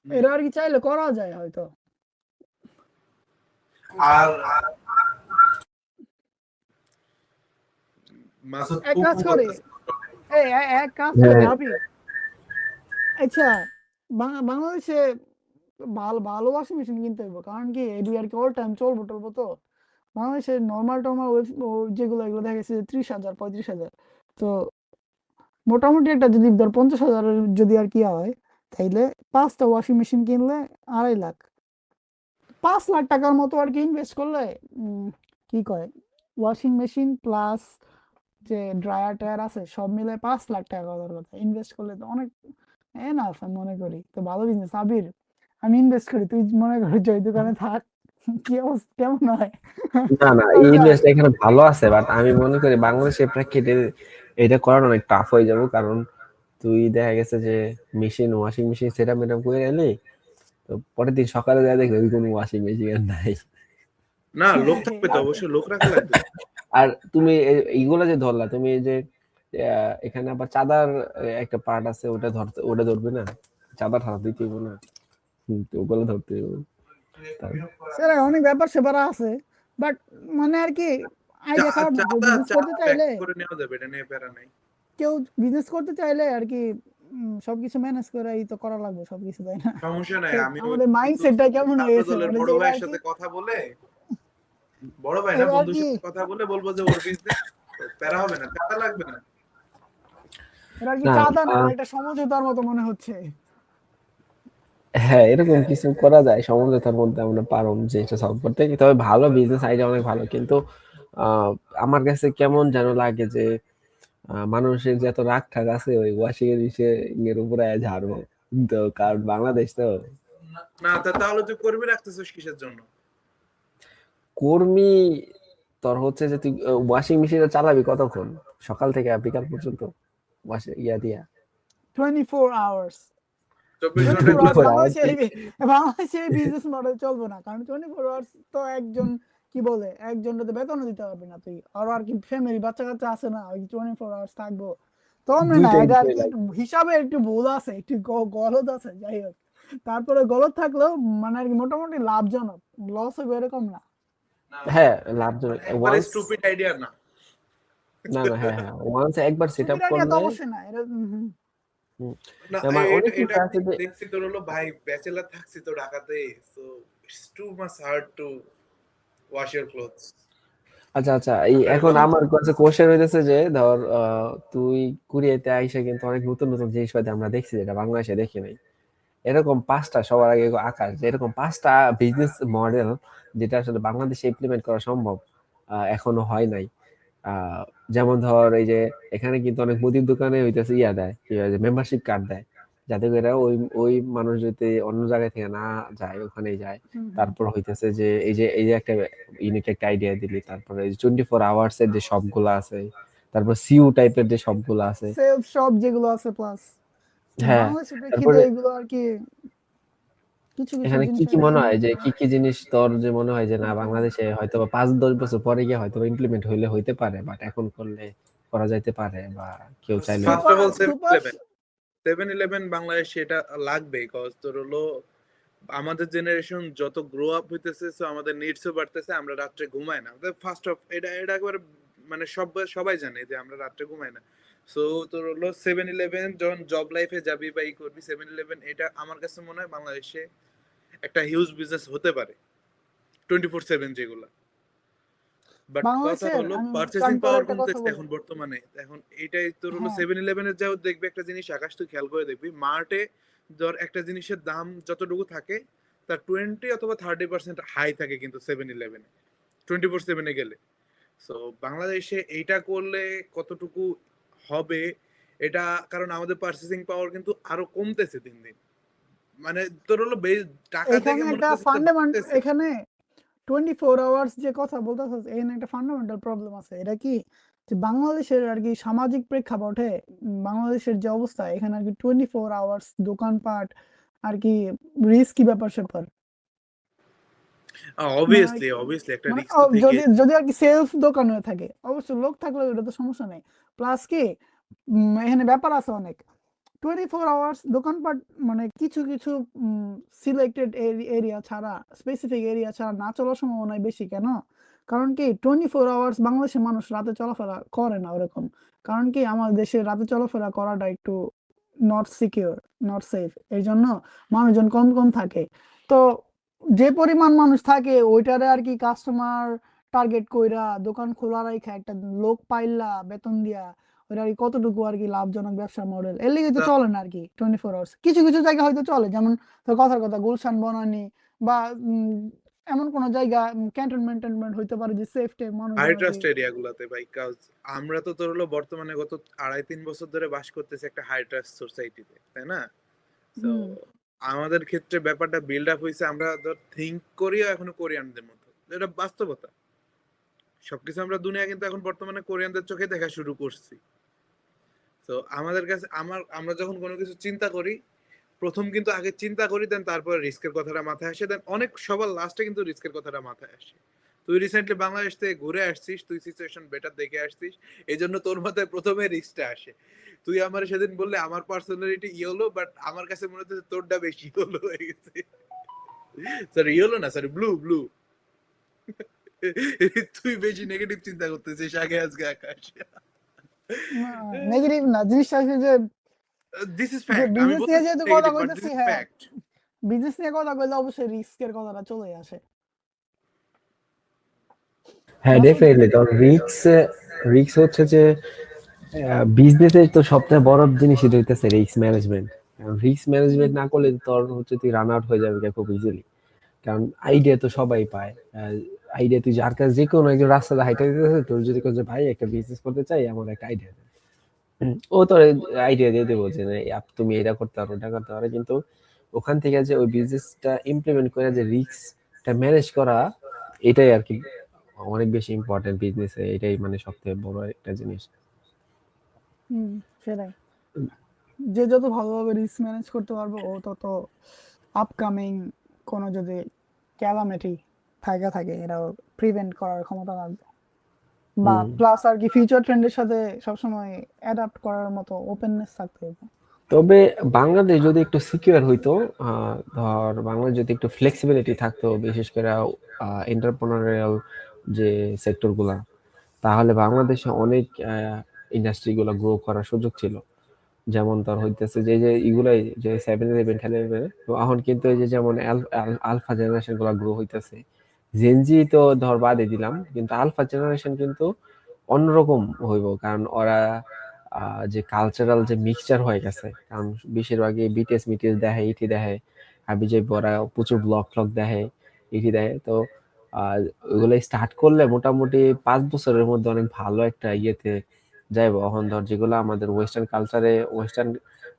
এটা আর কি চাইলে করা যায় হয়তো। আর মাসুদ এক কাজ পুপু করি, করতেছে। এক কাজ করি হ্যাঁ হাবি। আচ্ছা, বাংলাদেশে ভালো ভালো ওয়াশিং মেশিন কিনতে হইব, কারণ কি এডি আর কি অল টাইম চলবো টলবো তো। বাংলাদেশের নর্মাল টর্মাল যেগুলো এগুলো দেখা গেছে 30,000 35,000। তো মোটামুটি একটা যদি ধর 50,000 যদি আর কি হয়, তাইলে 5টা ওয়াশিং মেশিন কিনলে 2.5 লাখ, 5 লাখ টাকার মতো আর কি ইনভেস্ট করলে কি কয় ওয়াশিং মেশিন প্লাস যে ড্রায়ার টায়ার আছে সব মিলে 5 লাখ টাকা করার কথা ইনভেস্ট করলে তো অনেক এনাফ আমি মনে করি। তো ভালো বিজনেস আবির, আমি ইনভেস্ট করি, তুই মনে করি যে ওই দোকানে থাক। কি অবস্থা, কেমন হয়? না না, এই ইনভেস্ট এখানে ভালো আছে, বাট আমি মনে করি বাংলাদেশের প্রেক্ষিতে এটা করানো অনেক টাফ হয়ে যাবে, কারণ তুই দেখা গেছে যে ওয়াশিং মেশিন সেটআপ মেটআপ করে এলি, তো পরের দিন সকালে যায় দেখলে ওই কোনো ওয়াশিং মেশিন আর নাই। না, লোক থাকবে তো, অবশ্যই লোক রাখা লাগবে। আর তুমি এইগুলা যে ধরলা, তুমি এই যে এখানে আবার চাঁদার একটা পার্ট আছে, ওটা ধরবে না, চাঁদা ঠাড়া দিতে হইব না, তো ওগুলো ধরতে হইব। সেটা অনেক ব্যাপার স্যাপার আছে, বাট মানে আর কি আইডিয়া খারাপ না। কেউ বিজনেস করতে চাইলে করে নেওয়া যাবে, এটা নিয়ে প্যারা নাই। কেউ বিজনেস করতে চাইলে আর কি সবকিছু ম্যানেজ করে তো করা লাগবে সবকিছু, তাই না? সমস্যা নাই, তো আমি আমাদের মাইন্ডসেটটা কেমন হয়ে গেছে, দলের মানে বড় যে ভাইয়ের আর কি সাথে কথা বলে, বড় ভাই না এবার বন্ধুর কি সাথে কথা বলে বলবো যে ওর বিজনেস প্যারা হবে না, টাকা লাগবে না। এরা কি না, চাঁদা না, এটা সমঝোতার মতো মনে হচ্ছে। হ্যাঁ, এরকম কিছু করা যায়, সমঝোতার মধ্যে আমরা পারব যে এটা সলভ করতে। তবে ভালো বিজনেস আইডিয়া, অনেক ভালো, কিন্তু আহ, আমার কাছে কেমন যেন লাগে যে মানুষের যে এত রাগ ঠাক আছে ওই ওয়াশিং এর বিষয়ে এর উপরে ঝাড়বো, তো কারণ বাংলাদেশ তো। না তাহলে তুই কর্মী রাখতেছিস কিসের জন্য? কর্মী তোর হচ্ছে যে তুই ওয়াশিং মেশিনটা চালাবি কতক্ষণ, সকাল থেকে বিকাল পর্যন্ত ইয়া দিয়া 24 আওয়ার্স 24 ঘন্টা 24 এগুলো আওয়ার্স hours বাংলাদেশে এই বিজনেস মডেল চলবে না, কারণ 24 আওয়ার্স তো একজন কি বলে একজনটাতে বেতন দিতে পারবি না তুই, আর কি ফ্যামিলি বাচ্চা কাচ্চা আছে না, ওই 24 আওয়ার্স থাকবো তো আমরা না। দুইটাই এটা আর দিতে কি লাগে। একটু হিসাবে একটু ভুল আছে, একটু গলদ আছে, যাই হোক। তারপরে গলদ থাকলেও মানে আর কি মোটামুটি লাভজনক, লস হবে এরকম না। হ্যাঁ, লাভজনক একবারে ওয়ান্স। স্টুপিড আইডিয়া না। না না, হ্যাঁ হ্যাঁ, ওয়ান্স একবার সেট আপ সুবিধা আইডিয়া তো করলে। অবশ্যই না এটা হুম, না আমার অনেক এটা কিছু এটা আছে যে দেখছি তোর হলো ভাই, ব্যাচেলার থাকছি তো ঢাকাতে, so it's too much hard to wash your clothes. আচ্ছা আচ্ছা, এই এখন আমার কাছে কোশ্চেন হইতেছে যে ধর তুই কুরিয়াতে আইসা কিন্তু অনেক নতুন নতুন জিনিসপাতি আমরা দেখছি যেটা বাংলাদেশে দেখি নাই, এরকম 5টা সবার আগে আকাশ যে এরকম 5টা বিজনেস মডেল যেটা আসলে বাংলাদেশে ইমপ্লিমেন্ট করা সম্ভব, এখনো হয় নাই। আহ, যেমন ধর এই যে এখানে কিন্তু অনেক মুদির দোকানে হইতেছে ইয়া দেয়, কি হয় যে মেম্বারশিপ কার্ড দেয়, যাতে করে ওই ওই মানুষ যদি অন্য জায়গা থেকে না যায় ওখানেই যায়। তারপর হইতেছে যে এই যে একটা ইউনিক একটা আইডিয়া দিলি, তারপরে 24 আওয়ার্স এর যে শপগুলো আছে, তারপর সিইউ টাইপের যে শপগুলো আছে। সেলফ শপ যেগুলো আছে, প্লাস হ্যাঁ, বাংলাদেশের প্রেক্ষিতে তারপরে এগুলো আর কি কিছু কিছু এখানে কি জিনিস কি আর কি মনে হয় যে কি কি জিনিস তোর যে মনে হয় যে না বাংলাদেশে হয়তো বা 5-10 বছর পরে গিয়ে হয়তো ইমপ্লিমেন্ট হইলে হইতে পারে, বাট এখন করলে করা যাইতে পারে, বা কেউ চাইলে। First of super all super 7-Eleven বাংলাদেশে এটা লাগবে, কজ তোর হলো আমাদের জেনারেশন যত গ্রো আপ হইতেছে, সো আমাদের নিডসও বাড়তেছে, আমরা রাত্রে ঘুমাই না। ফার্স্ট অফ এটা এটা একবার মানে সবাই জানে যে আমরা রাত্রে ঘুমাই না। সো তোর হলো 7-Eleven যখন জব লাইফে যাবি বা ই করবি, 7-Eleven এটা আমার কাছে মনে হয় বাংলাদেশে একটা হিউজ বিজনেস হতে পারে, 24/7 যেগুলা। বাট কথা বাংলাদেশের হলো আমি পারচেসিং কারণ তোর পাওয়ার একটা কথা কমতেছে বলি। এখন বর্তমানে। এখন এইটাই তোর হলো হ্যাঁ 7-Eleven-এর যাও দেখবি একটা জিনিস, আকাশ তুই খেয়াল করে দেখবি, মার্টে ধর একটা জিনিসের দাম যতটুকু থাকে তার 20 অথবা 30% হাই থাকে কিন্তু 7-Eleven-এ 24/7-এ গেলে। সো বাংলাদেশে এইটা করলে কতটুকু হবে এটা, কারণ আমাদের পারচেসিং পাওয়ার কিন্তু আরো কমতেছে দিন দিন। মানে তোর হলো টাকা এখানে দেখে মনে একটা হচ্ছে যে ফান্ডামেন্টাল, বাড়তেছে। এখানে 24 আওয়ার্স যে কথা বলতেছিস এখানে একটা ফান্ডামেন্টাল প্রবলেম আছে। এটা কি যে বাংলাদেশের আর কি সামাজিক প্রেক্ষাপটে বাংলাদেশের যে অবস্থা এখানে আর কি 24 আওয়ার্স দোকানপাট আর কি রিস্কি ব্যাপার স্যাপার। মানে আর অবভিয়াসলি একটা মানে রিস্ক তো যদি থেকেই। যদি আর কি সেলফ দোকান হয়ে থাকে অবশ্য লোক থাকলে এটা তো সমস্যা নেই। প্লাস কি এখানে ব্যাপার আছে অনেক 24 আওয়ার্স দোকানপাট, মানে কিছু কিছু সিলেক্টেড এরিয়া ছাড়া, স্পেসিফিক এরিয়া ছাড়া না চলার সম্ভাবনা বেশি। কেন? কারণ কি 24 আওয়ার্স বাংলাদেশের মানুষ রাতে চলাফেরা করে না ওরকম। কারণ কি আমাদের দেশে রাতে চলাফেরা করাটা একটু নট সিকিউর, নট সেফ। এর জন্য মানুষজন কম কম থাকে। তো যে পরিমাণ মানুষ থাকে ওইটারে আর কি কাস্টমার টার্গেট কইরা দোকান খোলা রাইখা একটা লোক পাইলা বেতন দিয়া ওইটা আর কি কতটুকু আর কি লাভজনক ব্যবসা মডেল, এর লিগে তো তা চলে না আর কি 24 আওয়ার্স। কিছু কিছু জায়গা হয়তো চলে, যেমন তোর কথার কথা গুলশান বনানী বা এমন কোন জায়গা ক্যান্টনমেন্ট হইতে পারে যে সেফ টাইম হাই মানুষজন আর কি। ট্রাস্ট এরিয়া গুলাতে ভাই, কাজ আমরা তো তোর হলো বর্তমানে গত 2.5-3 বছর ধরে বাস করতেছি একটা হাই ট্রাস্ট সোসাইটিতে, তাই না? তো হুম আমাদের ক্ষেত্রে ব্যাপারটা বিল্ড আপ হয়েছে, আমরা ধর থিঙ্ক করিও এখনো কোরিয়ানদের মতো, এটা বাস্তবতা। সবকিছু আমরা দুনিয়া কিন্তু এখন বর্তমানে কোরিয়ানদের চোখে দেখা শুরু করছি। তো আমাদের কাছে আমরা যখন কোনো কিছু চিন্তা করি, প্রথম কিন্তু আগে চিন্তা করি, দেন তারপরে রিস্কের কথাটা মাথায় আসে, দেন অনেক সবার লাস্টে কিন্তু রিস্কের কথাটা মাথায় আসে। তুই রিসেন্টলি বাংলাদেশ থেকে ঘুরে আসছিস, তুই সিচুয়েশন বেটার দেখে আসছিস, এই জন্য তোর মাথায় প্রথমে রিস্কটা আসে। তুই আমার সেদিন বললে আমার পার্সোনালিটি ইয়েলো, বাট আমার কাছে মনে হচ্ছে তোরটা বেশি ইয়েলো হয়ে গেছে। সরি ইয়েলো না, সরি ব্লু ব্লু। তুই বেশি নেগেটিভ চিন্তা করতেছিস আগে আজকে আকাশ। নেগেটিভ না, জিনিসটা হচ্ছে যে দিস ইজ যে ফ্যাক্ট, আমি বিজনেস নিয়ে বলতেছি যেহেতু কথা নেগেটিভ বাট দিস কইতেছি, ইজ হ্যাঁ ফ্যাক্ট। বিজনেস নিয়ে কথা কইলে অবশ্যই রিস্কের কথাটা চলে আসে। হ্যাঁ, রাসেল ডেফিনেটলি। কারণ রিস্ক হচ্ছে যে বিজনেসের তো সবচেয়ে বড় জিনিসই তো হইতেছে রিস্ক ম্যানেজমেন্ট। রিস্ক ম্যানেজমেন্ট না করলে তোর হচ্ছে তুই রান আউট হয়ে যাবে খুব ইজিলি। কারণ আইডিয়া তো সবাই পায়। আইডিয়া তুই যার কাছে যে কোনো একজন রাস্তাতে হাইটা দিতেছে, তোর যদি কোন ভাই একটা বিজনেস করতে চাই এমন একটা আইডিয়া, ও তোর আইডিয়া দিয়ে দেবো যে না, তুমি এটা করতে পারো ওটা করতে পারো, কিন্তু ওখান থেকে যে ওই বিজনেসটা ইমপ্লিমেন্ট করে যে রিস্কটা ম্যানেজ করা, এটাই আর কি অনেক বেশি ইম্পর্টেন্ট বিজনেসে। এটাই মানে সবথেকে বড় একটা জিনিস। সেটাই, যে যত ভালোভাবে রিস্ক ম্যানেজ করতে পারবে ও তত আপকামিং কোনো যদি ক্যালামিটি থাকে এটা প্রিভেন্ট করার ক্ষমতা রাখবে, বা হুম। প্লাস আর কি ফিউচার ট্রেন্ডের সাথে সবসময় অ্যাডাপ্ট করার মতো ওপেননেস থাকতে হবে। তবে বাংলাদেশ যদি একটু সিকিউর হইতো, ধর বাংলাদেশ যদি একটু ফ্লেক্সিবিলিটি থাকতো, বিশেষ করে এন্টারপ্রেনারিয়াল যে সেক্টর গুলা, তাহলে বাংলাদেশে অনেক ইন্ডাস্ট্রি গুলা গ্রো করার সুযোগ ছিল। যেমন তোর হইতেছে যে যে এগুলাই যে 7-11 খেলে, তো এখন কিন্তু এই যে যেমন আলফা জেনারেশন গুলা গ্রো হইতেছে। জেনজি তো ধর বাদই দিলাম, কিন্তু আলফা জেনারেশন কিন্তু অন্যরকম হইব, কারণ ওরা যে কালচারাল যে মিক্সচার হয়ে গেছে, কারণ বেশিরভাগই বিটিএস মিটিএস দেখে, ইটি দেখে, আর বিজয় ওরা প্রচুর ব্লগ ফ্লগ দেখে, ইটি দেখে। তো ওগুলো স্টার্ট করলে মোটামুটি 5 বছরের মধ্যে অনেক ভালো একটা ইয়েতে যাইবো। এখন ধর যেগুলো আমাদের ওয়েস্টার্ন কালচারে, ওয়েস্টার্ন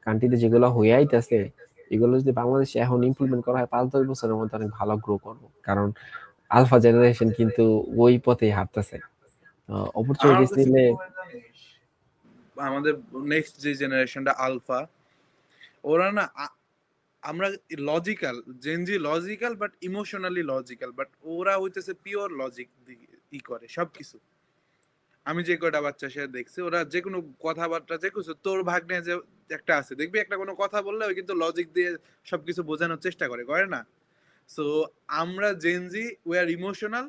কান্ট্রিতে যেগুলো হয়ে আইতেছে, এগুলো যদি বাংলাদেশে এখন ইমপ্লিমেন্ট করা হয় 5-10 বছরের মধ্যে অনেক ভালো গ্রো করবো, কারণ আলফা জেনারেশন কিন্তু ওই পথেই হাঁটতেছে। আমার অপরচুনিটিস কাছে নিলে। মনে হয় জানিস, আমাদের নেক্সট যে জেনারেশনটা আলফা, ওরা না আমরা logical, Gen Z logical but emotionally logical, but ওরা হইতেছে পিওর লজিক ই করে সবকিছু। আমি যে কয়টা বাচ্চা সে দেখছি, ওরা যে কোনো কথাবার্তা যে কিছু, তোর ভাগ্নে যে একটা আছে দেখবি, একটা কোনো কথা বললে ওই কিন্তু লজিক দিয়ে সবকিছু বোঝানোর চেষ্টা করে না? সো আমরা Gen Z, we are emotional,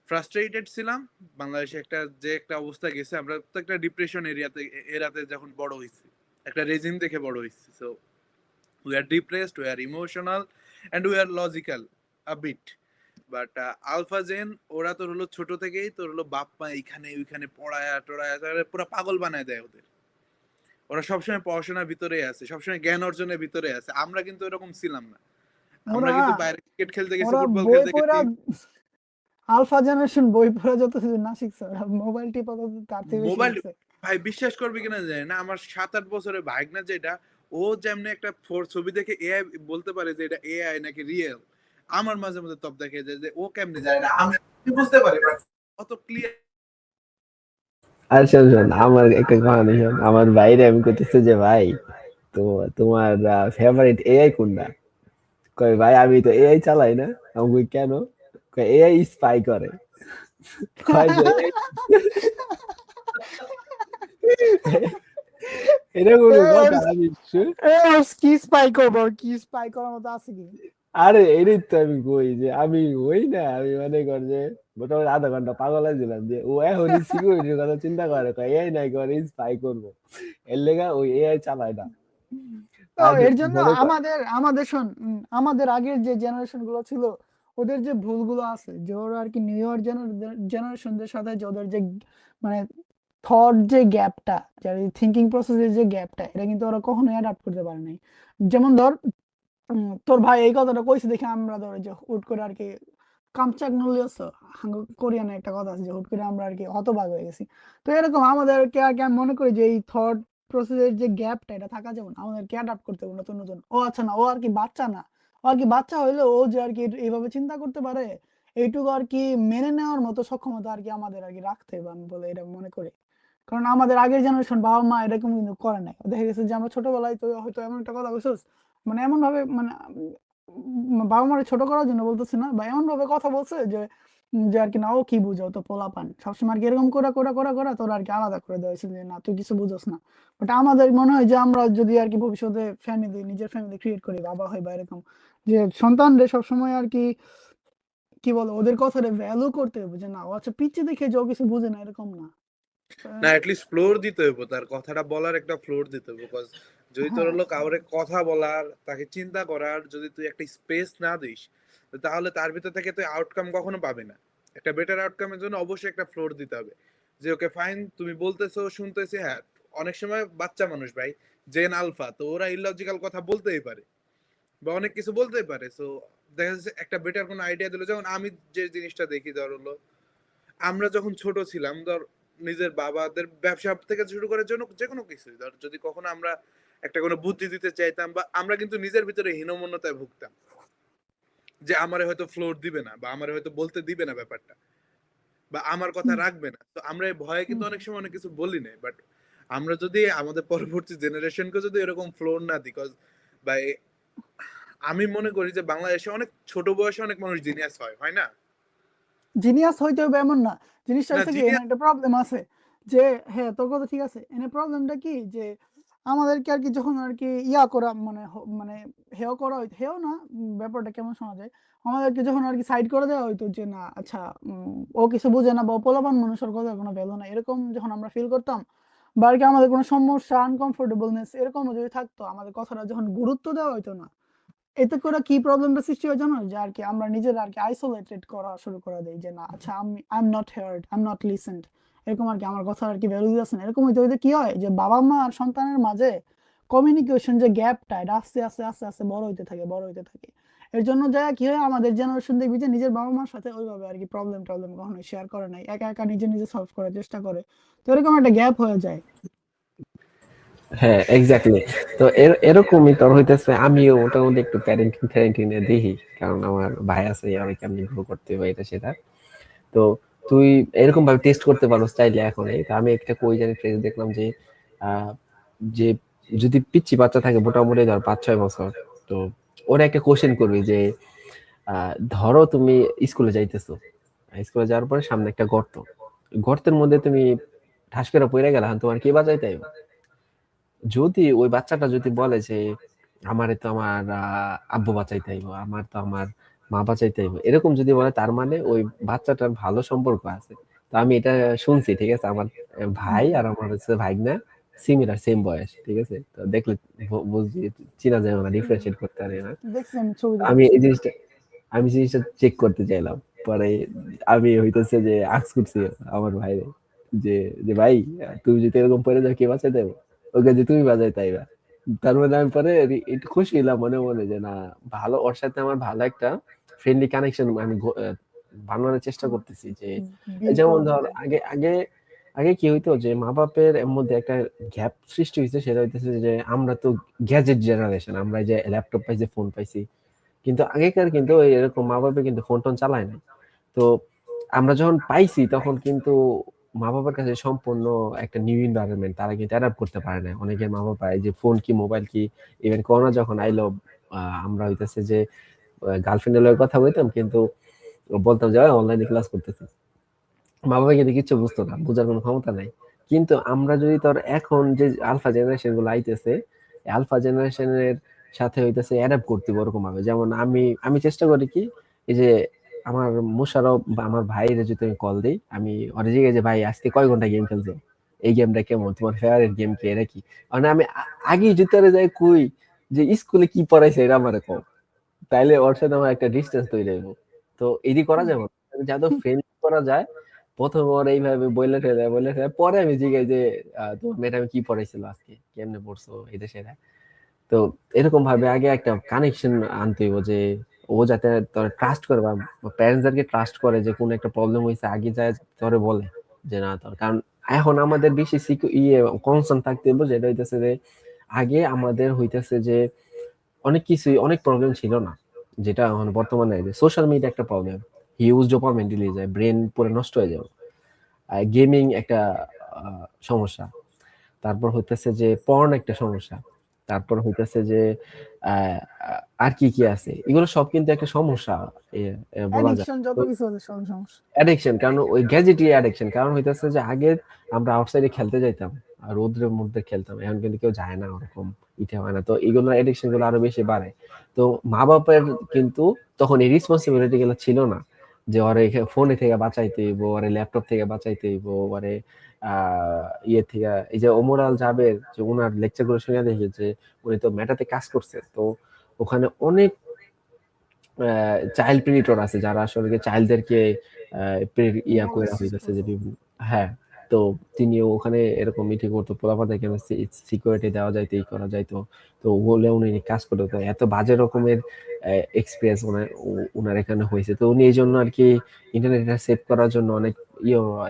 frustrated ছিলাম। বাংলাদেশে একটা অবস্থা গেছে, আমরা তো একটা ডিপ্রেশন এরাতে যখন বড় হইছি, একটা রেজিম দেখে বড় হইছি। So we are depressed, we are emotional and we are logical a bit. But alpha gen, ওরা তোর হলো ছোট থেকেই তোর হলো বাপ মা এইখানে ওইখানে পড়ায়া টড়ায়া পুরো পাগল বানায় দেয় ওদের। ওরা সবসময় পড়াশোনার ভিতরে আছে, সবসময় জ্ঞান অর্জনের ভিতরে আছে। আমরা কিন্তু এরকম ছিলাম না। আমরা ওরা কিন্তু বাইরে ক্রিকেট খেলতে গেছি, ওরা ফুটবল বই খেলতে পড়া, গেছি। আলফা জেনারেশন বই পড়া যত কিছু না শিখছে, ওরা মোবাইল টিপা তো তার থেকে বেশি মোবাইল, শিখছে। ভাই বিশ্বাস করবি কিনা জানি না, আমার 7-8 বছরের ভাগনা যেটা, ও যেমনি একটা ছবি দেখে এআই বলতে পারে যে এটা এআই নাকি রিয়েল, আমার মাঝে মধ্যে তপ দেখে যে ও কেমনে জানে না, আমি বুঝতে পারি বাট অত ক্লিয়ার। আর শোন শোন, আমার একটা কারণ শোন, আমার বাইরে আমি করতেছে যে ভাই, তো তোমার ফেভারিট এআই কোনটা? কয় ভাই আমি তো এআই চালাই না। আমি কই কেন? কয় এআই স্পাই করে। কয় যে এটা কোনো কথা? আমি কি স্পাই করবো, কি স্পাই করার মতো আছে কি? আরে এটাই তো আমি কই যে আমি ওই না, আমি মনে কর যে মোটামুটি আধা ঘন্টা পাগল হয়ে দিলাম যে ও এখনই সিকিউরিটির কথা চিন্তা করে, কয় এআই নাই করে স্পাই করবো, এর লেগা ওই এআই চালায় না। তো আর এর জন্য মনে কর আমাদের শোন, আমাদের আগের যে জেনারেশন গুলো ছিল ওদের যে ভুলগুলো আছে, যে ওরা আর কি নিউ ইয়ার জেনারেশনদের সাথে যে ওদের যে মানে থট যে গ্যাপটা, যার থিঙ্কিং প্রসেসের যে গ্যাপটা, এটা কিন্তু ওরা কখনোই অ্যাডাপ্ট করতে পারে নাই। যেমন ধর তোর ভাই এই কথাটা কইছে দেখে আমরা ধর যে হুট করে আর কি কামচাক নলিয়স কোরিয়ানে একটা কথা আছে যে হুট করে আমরা আর কি হতবাক হয়ে গেছি। তো এরকম আমাদেরকে আর কি আমি মনে করি যে এই থট প্রসেসের যে গ্যাপটা এটা থাকা যাবে না, আমাদেরকে অ্যাডাপ্ট করতে হবে নতুন নতুন। ও আচ্ছা না, ও আর কি বাচ্চা না, ও আর কি বাচ্চা হইলে ও যে আর কি এইভাবে চিন্তা করতে পারে, এইটুকু আর কি মেনে নেওয়ার মতো সক্ষমতা আর কি আমাদের আর কি রাখতে হবে, আমি বলে এটা মনে করি। কারণ আমাদের আগের জেনারেশন বাবা মা এরকম কিন্তু করে নাই, দেখা গেছে যে আমরা ছোটবেলায় তো হয়তো এমন একটা কথা বলছিস, মানে এমন ভাবে মানে বাবা মারে ছোট করার জন্য বলতেছি না, বা এমন ভাবে কথা বলছে যে যে আর কি না ও কি বুঝো তো পোলাপান, সবসময় আর কি এরকম করে করে করে করে তোর আর কি আলাদা করে দেওয়া হয়েছিল যে না তুই কিছু বুঝোস না। বাট আমাদের মনে হয় যে আমরা যদি আর কি ভবিষ্যতে ফ্যামিলি, নিজের ফ্যামিলি ক্রিয়েট করি, বাবা হয় বা এরকম, যে সন্তানদের সবসময় আর কি কি বলো ওদের কথাটা ভ্যালু করতে হবে, যে না ও আচ্ছা পিচ্ছি দেখে যে ও কিছু বুঝে না এরকম না। না, অ্যাটলিস্ট ফ্লোর দিতে হইব, তার কথাটা বলার একটা ফ্লোর দিতে হইব। বিকজ যদি তোর হ্যাঁ, হলো কাউরে কথা বলার, তাকে চিন্তা করার যদি তুই একটা স্পেস না দিস, তাহলে তার ভিতর থেকে তুই আউটকাম কখনো পাবি না। একটা বেটার আউটকামের জন্য অবশ্যই একটা ফ্লোর দিতে হবে, যে ওকে ফাইন তুমি বলতেছো শুনতেছি, হ্যাঁ অনেক সময় বাচ্চা মানুষ ভাই, জেন আলফা, তো ওরা ইলজিক্যাল কথা বলতেই পারে বা অনেক কিছু বলতেই পারে। সো দেখা যাচ্ছে একটা বেটার কোনো আইডিয়া দিল, যেমন আমি যে জিনিসটা দেখি ধর হলো, আমরা যখন ছোট ছিলাম ধর নিজের বাবাদের ব্যবসা থেকে শুরু করার জন্য যে কোনো কিছুই ধর যদি কখনো আমরা একটা কোনো বুদ্ধি দিতে চাইতাম, বা আমরা কিন্তু নিজের ভিতরে হীনমন্যতায় ভুগতাম যে আমারে হয়তো ফ্লোর দিবে না, বা আমারে হয়তো বলতে দিবে না ব্যাপারটা, বা আমার কথা হুম, রাখবে না। তো আমরা এই ভয়ে কিন্তু হুম, অনেক সময় অনেক কিছু বলি না। বাট আমরা যদি আমাদের পরবর্তী জেনারেশনকে যদি এরকম ফ্লোর না দিই, বা আমি মনে করি যে বাংলাদেশে অনেক ছোট বয়সে অনেক মানুষ জিনিয়াস হয়, হয় না? জিনিয়াস হইতে হবে এমন না। জিনিসটা না হচ্ছে কি এখানে জিনিয়াস। একটা প্রবলেম আছে, যে হ্যাঁ তোর কথা ঠিক আছে, এখানে প্রবলেমটা কি যে আমাদেরকে আর কি যখন আর কি ইয়া করা মানে মানে হেয় করা হইতো, হেয় না ব্যাপারটা কেমন শোনা যায়, আমাদেরকে যখন আর কি সাইড করে দেওয়া হইতো যে না আচ্ছা ও কিছু বুঝে না বা ও পোলাপান মানুষের কথা কোনো ভ্যালু না, এরকম যখন আমরা ফিল করতাম, বা আর কি আমাদের কোনো সমস্যা আনকমফোর্টেবলনেস এরকম যদি থাকতো, আমাদের কথাটা যখন গুরুত্ব দেওয়া হইতো না, এতে করে কি প্রবলেমটা সৃষ্টি হয় জানো, যে আর কি আমরা নিজেরা আর কি আইসোলেটেড করা শুরু করে দেই, যে না আচ্ছা আমি I am not hard, I am not listened, এরকম আর কি আমার কথা আর কি ভ্যালু দিতেছে না, এরকম হইতে হইতে কি হয় যে বাবা মা আর সন্তানের মাঝে কমিউনিকেশন যে গ্যাপটা এটা আস্তে আস্তে আস্তে আস্তে বড় হইতে থাকে, বড় হইতে থাকে। এর জন্য যা কি হয় আমাদের জেনারেশন দেখবি যে নিজের বাবা মার সাথে ওইভাবে আর কি প্রবলেম কখনো শেয়ার করে নাই, একা একা নিজে নিজে সলভ করার চেষ্টা করে, তো এরকম একটা গ্যাপ হয়ে যায়। হ্যাঁ এক্স্যাক্টলি। তো এরকমই তোর হইতেছে, আমিও মোটামুটি একটু প্যারেন্টিং ফ্যারেন্টিং এ দেখি, কারণ আমার ভাই আছে, আমি কেমনি গ্রো করতে হবে এটা সেটা। তো তুই এরকম ভাবে টেস্ট করতে পারো চাইলে এখন। তো আমি একটা কই জানি ট্রেস দেখলাম যে আহ, যে যদি পিচ্ছি বাচ্চা থাকে মোটামুটি ধর 5-6 বছর, তো ওরা একটা কোশ্চেন করবে যে ধরো তুমি স্কুলে যাইতেছো, স্কুলে যাওয়ার পরে সামনে একটা গর্ত, গর্তের মধ্যে তুমি ঠাস করে পড়ে গেলা, এখন তোমার কি বাজাইতে হবে? যদি ওই বাচ্চাটা যদি বলে যে আমারে তো আমার আব্বু বাঁচাইতে হইব, আমার তো আমার মা বাঁচাইতে হইব, এরকম যদি বলে, তার মানে ওই বাচ্চাটার ভালো সম্পর্ক আছে। তো আমি এটা শুনছি, ঠিক আছে, আমার ভাই আর আমার হচ্ছে ভাইগনা সিমিলার, সেম বয়স, ঠিক আছে, তো দেখলে বুঝছি, চিনা যায় না, ডিফারেন্সিয়েট করতে পারি না। দেখছি আমি ছবি আমি দেখছি। এই জিনিসটা আমি জিনিসটা চেক করতে চাইলাম। পরে আমি হইতেছে যে আক্স করছি আমার ভাইরে যে যে ভাই, তুমি যদি এরকম পরে যাও কে বাঁচাই দেবো? ওকে যে তুমি বাজাই তাইবা। তার মানে আমি পরে একটু খুশি হইলাম মনে মনে যে না, ভালো, ওর সাথে আমার ভালো একটা ফ্রেন্ডলি কানেকশন আমি বানানোর চেষ্টা করতেছি। যে বিল্ড যেমন করে ধর ফেলতে। আগে আগে আগে কি হইতো যে মা বাপের মধ্যে একটা গ্যাপ সৃষ্টি হয়েছে, সেটা হইতেছে যে আমরা তো গ্যাজেট জেনারেশন, আমরা এই যে ল্যাপটপ পাইছি, ফোন পাইছি, কিন্তু আগেকার কিন্তু ওই এরকম মা বাবা কিন্তু ফোন টোন চালায় না। তো আমরা যখন পাইছি তখন কিন্তু মা বাবার কাছে সম্পূর্ণ একটা নিউ এনভায়রনমেন্ট, তারা কিন্তু অ্যাডাপ্ট করতে পারে না। অনেকের মা বাবা এই যে ফোন কি, মোবাইল কি, ইভেন করোনা যখন আইলো, আমরা হইতেছে যে গার্লফ্রেন্ডের লগে কথা বলতাম, কিন্তু বলতাম যে অনলাইনে ক্লাস করতেছি, মা বাবা কিন্তু কিচ্ছু বুঝতো না, বোঝার কোনো ক্ষমতা নাই। কিন্তু আমরা যদি তোর এখন যে আলফা জেনারেশন গুলো আইতেছে, আলফা জেনারেশনের সাথে হইতেছে অ্যাডাপ্ট করতে ওরকম ভাবে। যেমন আমি আমি চেষ্টা করি কি, এই যে আমার মোশারফ বা আমার ভাইয়ের যদি আমি কল দিই, আমি ওর জিজ্ঞাসা যে ভাই আজকে কয় ঘন্টা গেম খেলছো, এই গেমটা কেমন, তোমার ফেভারিট গেম কি, এটা কি। মানে আমি আগে জুতারে যাই কই যে স্কুলে কি পড়াইছে এটা আমারে কও, তাইলে ওর সাথে আমার একটা ডিস্টেন্স তৈরি হইব। তো এডি করা হুম, যাবে না, যত ফ্রেন্ড করা যায় প্রথম ওর এইভাবে বইলে ঠেলে পরে আমি জিজ্ঞাসা যে তোমার ম্যাডাম কি পড়াইছিল আজকে, কেমনে পড়ছো, এটা সেটা। তো এরকম ভাবে আগে একটা কানেকশন আনতে হইব যে ও যাতে তোর ট্রাস্ট করে বা প্যারেন্টসদেরকে ট্রাস্ট করে যে কোন একটা প্রবলেম হয়েছে আগে যায় তোরে বলে যে না তোর। কারণ এখন আমাদের বেশি কনসার্ন থাকতে হবে, যেটা হইতেছে যে আগে আমাদের হইতেছে যে অনেক কিছুই অনেক প্রবলেম ছিল না, যেটা এখন বর্তমানে সোশ্যাল মিডিয়া একটা প্রবলেম, হিউজ ডোপামিন রিলিজ হয়, ব্রেন পুরো নষ্ট হয়ে যাবে। গেমিং একটা সমস্যা, তারপর হইতেছে যে পর্ন একটা সমস্যা, তারপর হইতেছে যে আহ, আর কি কি আছে, এগুলো সব কিন্তু একটা সমস্যা বলা যায়। অ্যাডিকশন যত তো কিছু আছে সব সমস্যা। অ্যাডিকশন, কারণ ওই গ্যাজেটই অ্যাডিকশন, কারণ হইতেছে যে আগে আমরা আউটসাইডে খেলতে যাইতাম আর রোদ্রের মধ্যে খেলতাম, এখন কিন্তু কেউ যায় না ওরকম, ইটা হয় না, তো এগুলো অ্যাডিকশন গুলো আরো বেশি বাড়ে। তো মা বাবার কিন্তু তখন এই রেসপন্সিবিলিটি গুলো ছিল না যে ওরে ফোনে থেকে বাঁচাইতে হইব, ওরে ল্যাপটপ থেকে বাঁচাইতে হইব, ওরে ইয়ে থেকে। এই যে ওমর আল জাবের যে ওনার লেকচার গুলো শুনে দেখি যে উনি তো মেটাতে কাজ করছে, তো ওখানে অনেক চাইল্ড প্রেডিটর আছে যারা আসলে চাইল্ডদেরকে ইয়া করে মোলাসেস হইতেছে যে করতো। বিভিন্ন, হ্যাঁ। তো তিনিও ওখানে এরকম মিটিং করতো, পোলাপাতে কেন সিকিউরিটি দেওয়া যাইতো, এই করা যাইতো। তো বলে উনি কাজ করতে, তো এত বাজে রকমের এক্সপিরিয়েন্স উনার এখানে হয়েছে। তো উনি এই জন্য আর কি ইন্টারনেটটা সেভ করার জন্য অনেক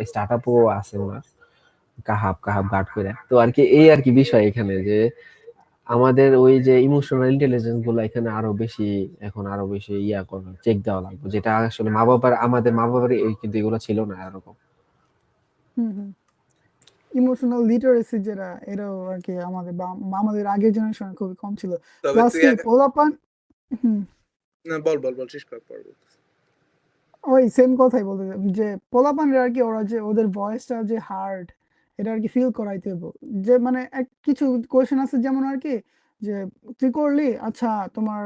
স্টার্ট আপও আছে ওনার, কাহাব কাহাব গার্ড করে। তো আর কি এই আর কি বিষয় এখানে যে আমাদের ওই যে ইমোশনাল ইন্টেলিজেন্স গুলো এখানে আরো বেশি, এখন আরো বেশি ইয়া করা চেক দেওয়া লাগবে, যেটা আসলে আমাদের মা বাবার কিন্তু এগুলো ছিল না এরকম। হুম হুম। ইমোশনাল লিটারেসি যেটা, এটাও আর কি আমাদের আমাদের আগের জেনারেশনে খুবই কম ছিল। তবে প্লাস তুই কি পোলাপান, হুম, না, বল শেষ কর পর বলতেছি। ওই সেম কথাই বলতে চাই যে পোলাপানরা আর কি ওরা যে ওদের ভয়েসটা যে হার্ড, এটা আর কি ফিল করাইতে হইব। যে মানে কিছু কোয়েশ্চেন আছে যেমন আর কি যে তুই করলি আচ্ছা তোমার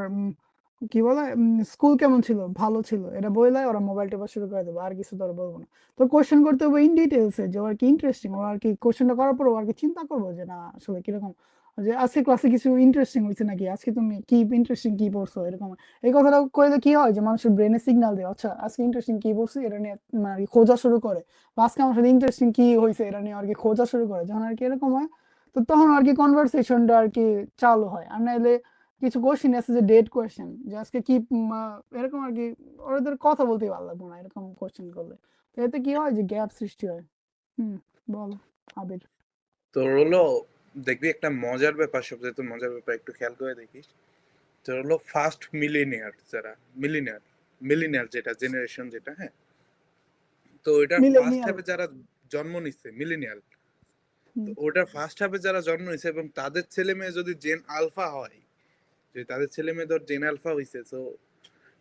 কি বলে স্কুল কেমন ছিল, ভালো ছিল, এটা বললে ওরা মোবাইল টেপা শুরু করে দেবো, আর কিছু তো ওরা বলবো না। তো কোয়েশ্চেন করতে হবে ইন ডিটেলসে যে ওর কি ইন্টারেস্টিং, ও আর কি কোয়েশ্চেনটা করার পর ও আর কি চিন্তা করবো যে না আসলে কিরকম, যে আজকে ক্লাসে কিছু ইন্টারেস্টিং হয়েছে নাকি, আজকে তুমি কি ইন্টারেস্টিং কি পড়ছো, এরকম। এই কথাটা করলে কি হয় যে মানুষের ব্রেনে সিগন্যাল দেয় আচ্ছা আজকে ইন্টারেস্টিং কি পড়ছি এটা নিয়ে মানে আর কি খোঁজা শুরু করে, বা আজকে আমার সাথে ইন্টারেস্টিং কি হয়েছে এটা নিয়ে আর কি খোঁজা শুরু করে, যখন আর কি এরকম হয় তো তখন আর কি কনভারসেশনটা আর কি চালু হয়। আর নাইলে কিছু কোশ্চেন আছে যে ডেট কোশ্চেন, যে আজকে কি এরকম আর কি ওদের কথা বলতেই ভালো লাগবে না এরকম কোশ্চেন করলে। তো এতে কি হয় যে গ্যাপ সৃষ্টি হয়। হুম, বল আবির। তোর হলো দেখবি একটা মজার ব্যাপার, সবচেয়ে তো মজার ব্যাপার একটু খেয়াল করে দেখিস। তোর হলো ফার্স্ট মিলিনিয়ার যারা, মিলিনিয়ার মিলিনিয়ার যেটা জেনারেশন যেটা, হ্যাঁ, তো এটা ফার্স্ট মিলেনিয়াল। হাফে যারা জন্ম নিচ্ছে মিলিনিয়াল, তো ওটা ফার্স্ট হাফে যারা জন্ম নিচ্ছে এবং তাদের ছেলে মেয়ে যদি জেন আলফা হয়, যদি তাদের ছেলে মেয়ে ধর জেন আলফা হইছে, তো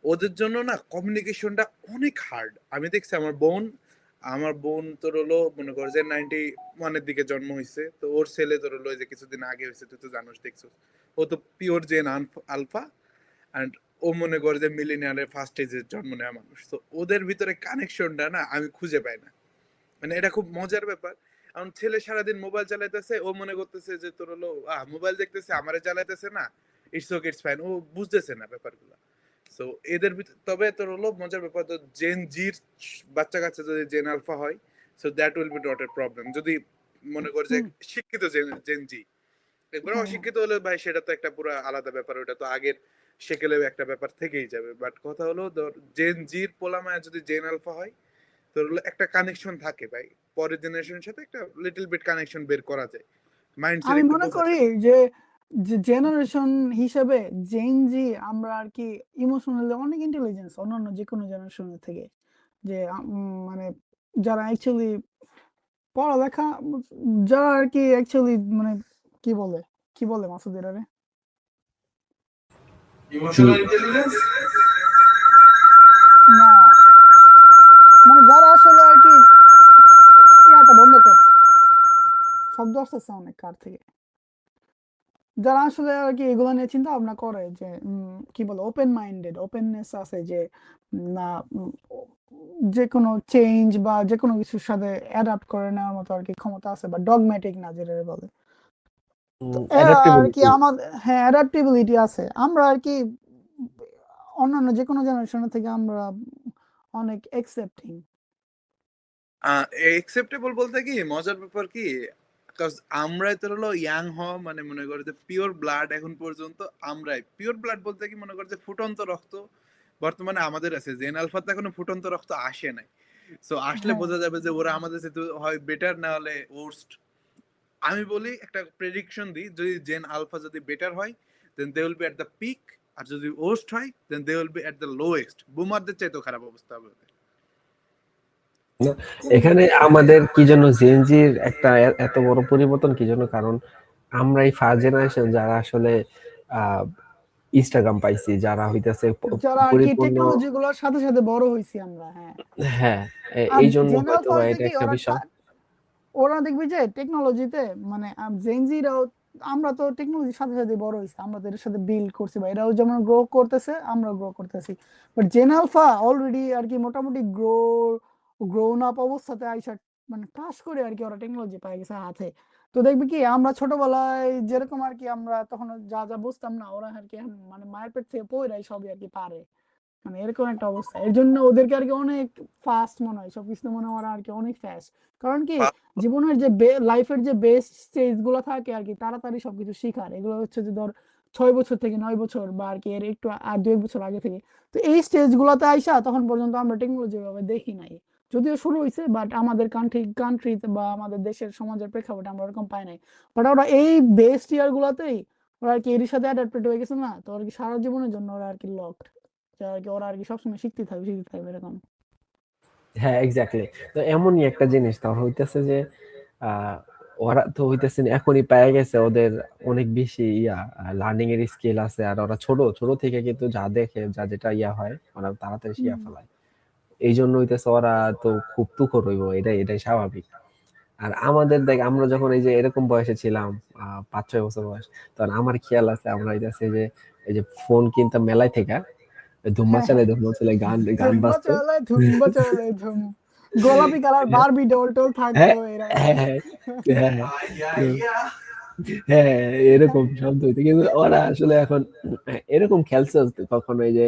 ওদের জন্য না কমিউনিকেশনটা অনেক হার্ড। আমি দেখছি আমার বোন তোর হলো মনে কর যে 91-এর দিকে জন্ম হয়েছে, তো ওর ছেলে তোর হলো যে কিছুদিন আগে হয়েছে, তুই তো জানোস, দেখছো, ও তো পিওর জেন আলফা। অ্যান্ড ও মনে করে যে মিলিনিয়ারের ফার্স্ট স্টেজে জন্ম নেওয়া মানুষ, তো ওদের ভিতরে কানেকশনটা না আমি খুঁজে পাই না। মানে এটা খুব মজার ব্যাপার। এখন ছেলে সারাদিন মোবাইল চালাইতেছে, ও মনে করতেছে যে তোর হলো মোবাইল দেখতেছে, আমারে চালাইতেছে না, ইটস ওকে ইটস ফাইন, ও বুঝতেছে না ব্যাপারগুলো। সো এদের ভিতর তবে তোর হলো মজার ব্যাপার, তো জেন জির বাচ্চা কাচ্চা যদি জেন আলফা হয়, so that will be not a problem. যদি মনে কর যে হুম, শিক্ষিত জেন জি, একবার হ্যাঁ হ্যাঁ। অশিক্ষিত হলে ভাই সেটা তো একটা পুরো আলাদা ব্যাপার, ওটা তো আগের সেকেলে একটা ব্যাপার থেকেই যাবে। বাট কথা হলো ধর জেন জির পোলামায় যদি জেন আলফা হয়, তোর হলো একটা কানেকশন থাকে ভাই, পরের জেনারেশনের সাথে একটা লিটল বিট কানেকশন বের করা যায়, মাইন্ডসেট আমি একটু মনে বোঝা করি যায়। যে জেনারেশন হিসেবে জেনজি আমরা আর কি ইমোশনালি অনেক ইন্টেলিজেন্স অন্যান্য যে কোনো জেনারেশনের থেকে। যে মানে যারা অ্যাকচুয়ালি পড়ালেখা যারা আর কি অ্যাকচুয়ালি মানে কি বলে কি বলে মাসুদ এরারে, কি ইমোশনাল ইন্টেলিজেন্স। না মানে যারা আসলে আর কি ইয়াটা বন্ধ কর, শব্দ আসতেছে অনেক কার থেকে। যারা আসলে আর কি এগুলো নিয়ে চিন্তা ভাবনা করে যে কি বলে ওপেন মাইন্ডেড, ওপেননেস আছে যে না যে কোনো চেঞ্জ বা যে কোনো কিছুর সাথে অ্যাডাপ্ট করে নেওয়ার মতো আর কি ক্ষমতা আছে, বা ডগম্যাটিক না যেটা বলে। তো এরা আর কি অ্যাডাপ্টেবিলিটি। আমাদের, হ্যাঁ, অ্যাডাপ্টেবিলিটি আছে। আমরা আর কি অন্যান্য যে কোনো জেনারেশনের থেকে আমরা অনেক একসেপ্টিং। একসেপ্টেবল বলতে কি মজার ব্যাপার কি, আমরাই তো হলো ইয়াং হওয়া মানে মনে করে যে পিওর ব্লাড এখন পর্যন্ত আমরাই পিওর ব্লাড বলতে কি মনে করে যে ফুটন্ত রক্ত বর্তমানে আমাদের আছে, জেন আলফাতে এখনো ফুটন্ত রক্ত আসে নাই। সো আসলে হ্যাঁ, বোঝা যাবে যে ওরা আমাদের সাথে হয় বেটার না হলে ওর্স্ট। আমি বলি একটা প্রেডিকশন দিই, যদি জেন আলফা যদি বেটার হয় then they will be at the peak, আর যদি ওর্স্ট হয় then they will be at the lowest. বুমারদের চাইতেও খারাপ অবস্থা হবে ওদের। না, এখানে আমাদের কি জন্য জেনজির একটা এত বড় পরিবর্তন কি জন্য, কারণ আমরা এই ফার্স্ট জেনারেশন যারা আসলে আহ ইনস্টাগ্রাম পাইছি, যারা হইতেছে যারা আর কি পরিপূর্ণ। টেকনোলজি গুলোর সাথে সাথে বড় হইছি আমরা, হ্যাঁ। হ্যাঁ, আর এই জন্য জেন হয়তো আলফা বা হইছে এটা কি, একটা বিষয়। ওরা দেখবি যে টেকনোলজিতে মানে জেনজিরাও, আমরা তো টেকনোলজির সাথে সাথে বড় হয়েছি, আমরা তো এর সাথে বিল্ড করছি, বা এরাও যেমন গ্রো করতেছে আমরা গ্রো করতেছি। বাট জেন আলফা অলরেডি আর কি মোটামুটি গ্রোন আপ অবস্থাতে আইসা মানে টাচ করে আর কি ওরা টেকনোলজি পাই গেছে হাতে। তো দেখবি কি আমরা ছোটবেলায় যেরকম আর কি আমরা তখন যা যা বুঝতাম না, ওরা আর কি এখন মানে মায়ের পেট থেকে পইরাই সবই আর কি পারে, মানে এরকম একটা অবস্থা। এর জন্য ওদেরকে আর কি অনেক ফাস্ট মনে হয়, সবকিছু মনে হয় ওরা আর কি অনেক ফাস্ট। কারণ কি জীবনের যে লাইফের যে বেস্ট স্টেজ গুলো থাকে আর কি তাড়াতাড়ি সবকিছু শিখার, এগুলো হচ্ছে যে ধর 6 বছর থেকে 9 বছর বা আর কি এর একটু আর 2 এক বছর আগে থেকে। তো এই স্টেজ গুলোতে আইসা তখন পর্যন্ত আমরা টেকনোলজি ভাবে দেখি নাই, যদিও শুরু হয়েছে, বাট আমাদের কান্ট্রিতে বা আমাদের দেশের সমাজের প্রেক্ষাপটে আমরা ওরকম পাই নাই। বাট ওরা এই বেস্ট ইয়ার গুলাতেই ওরা আর কি এর সাথে অ্যাডাপ্টেড হয়ে গেছে না, তো আর কি সারা জীবনের জন্য ওরা আর কি লকড, আর কি ওরা আর কি সবসময় শিখতে থাকবে এরকম। হ্যাঁ, এক্স্যাক্টলি। তো এমনই একটা জিনিস তো হইতেছে যে আহ ওরা তো হইতেছে এখনই পেয়ে গেছে, ওদের অনেক বেশি লার্নিং এর স্কিল আছে, আর ওরা ছোট ছোট থেকে কিন্তু যা দেখে যা যেটা হয় ওরা তাড়াতাড়ি শিখে ফেলায়। এই জন্য হইতেছে ওরা তো খুব তুখর হইব, এটাই স্বাভাবিক। আর আমাদের দেখ, আমরা যখন এই যে এরকম বয়সে ছিলাম 5-6 বছর বয়স, তখন আমার খেয়াল আছে আমরা হইতেছে যে এই যে ফোন কিনতাম মেলায় থেকে, ধুম্মা হ্যাঁ, চালে হ্যাঁ, ধুম্মা চালে গান গান ধুম্বা বাজতো। চলে ধুম্বা চলে ধুম, গোলাপি কালার বারবি ডল টল থাকতো হ্যাঁ, এরা। হ্যাঁ, হ্যাঁ, হ্যাঁ, এরকম শব্দ হইতো, কিন্তু ওরা আসলে এখন এরকম খেলছে কখনো এই যে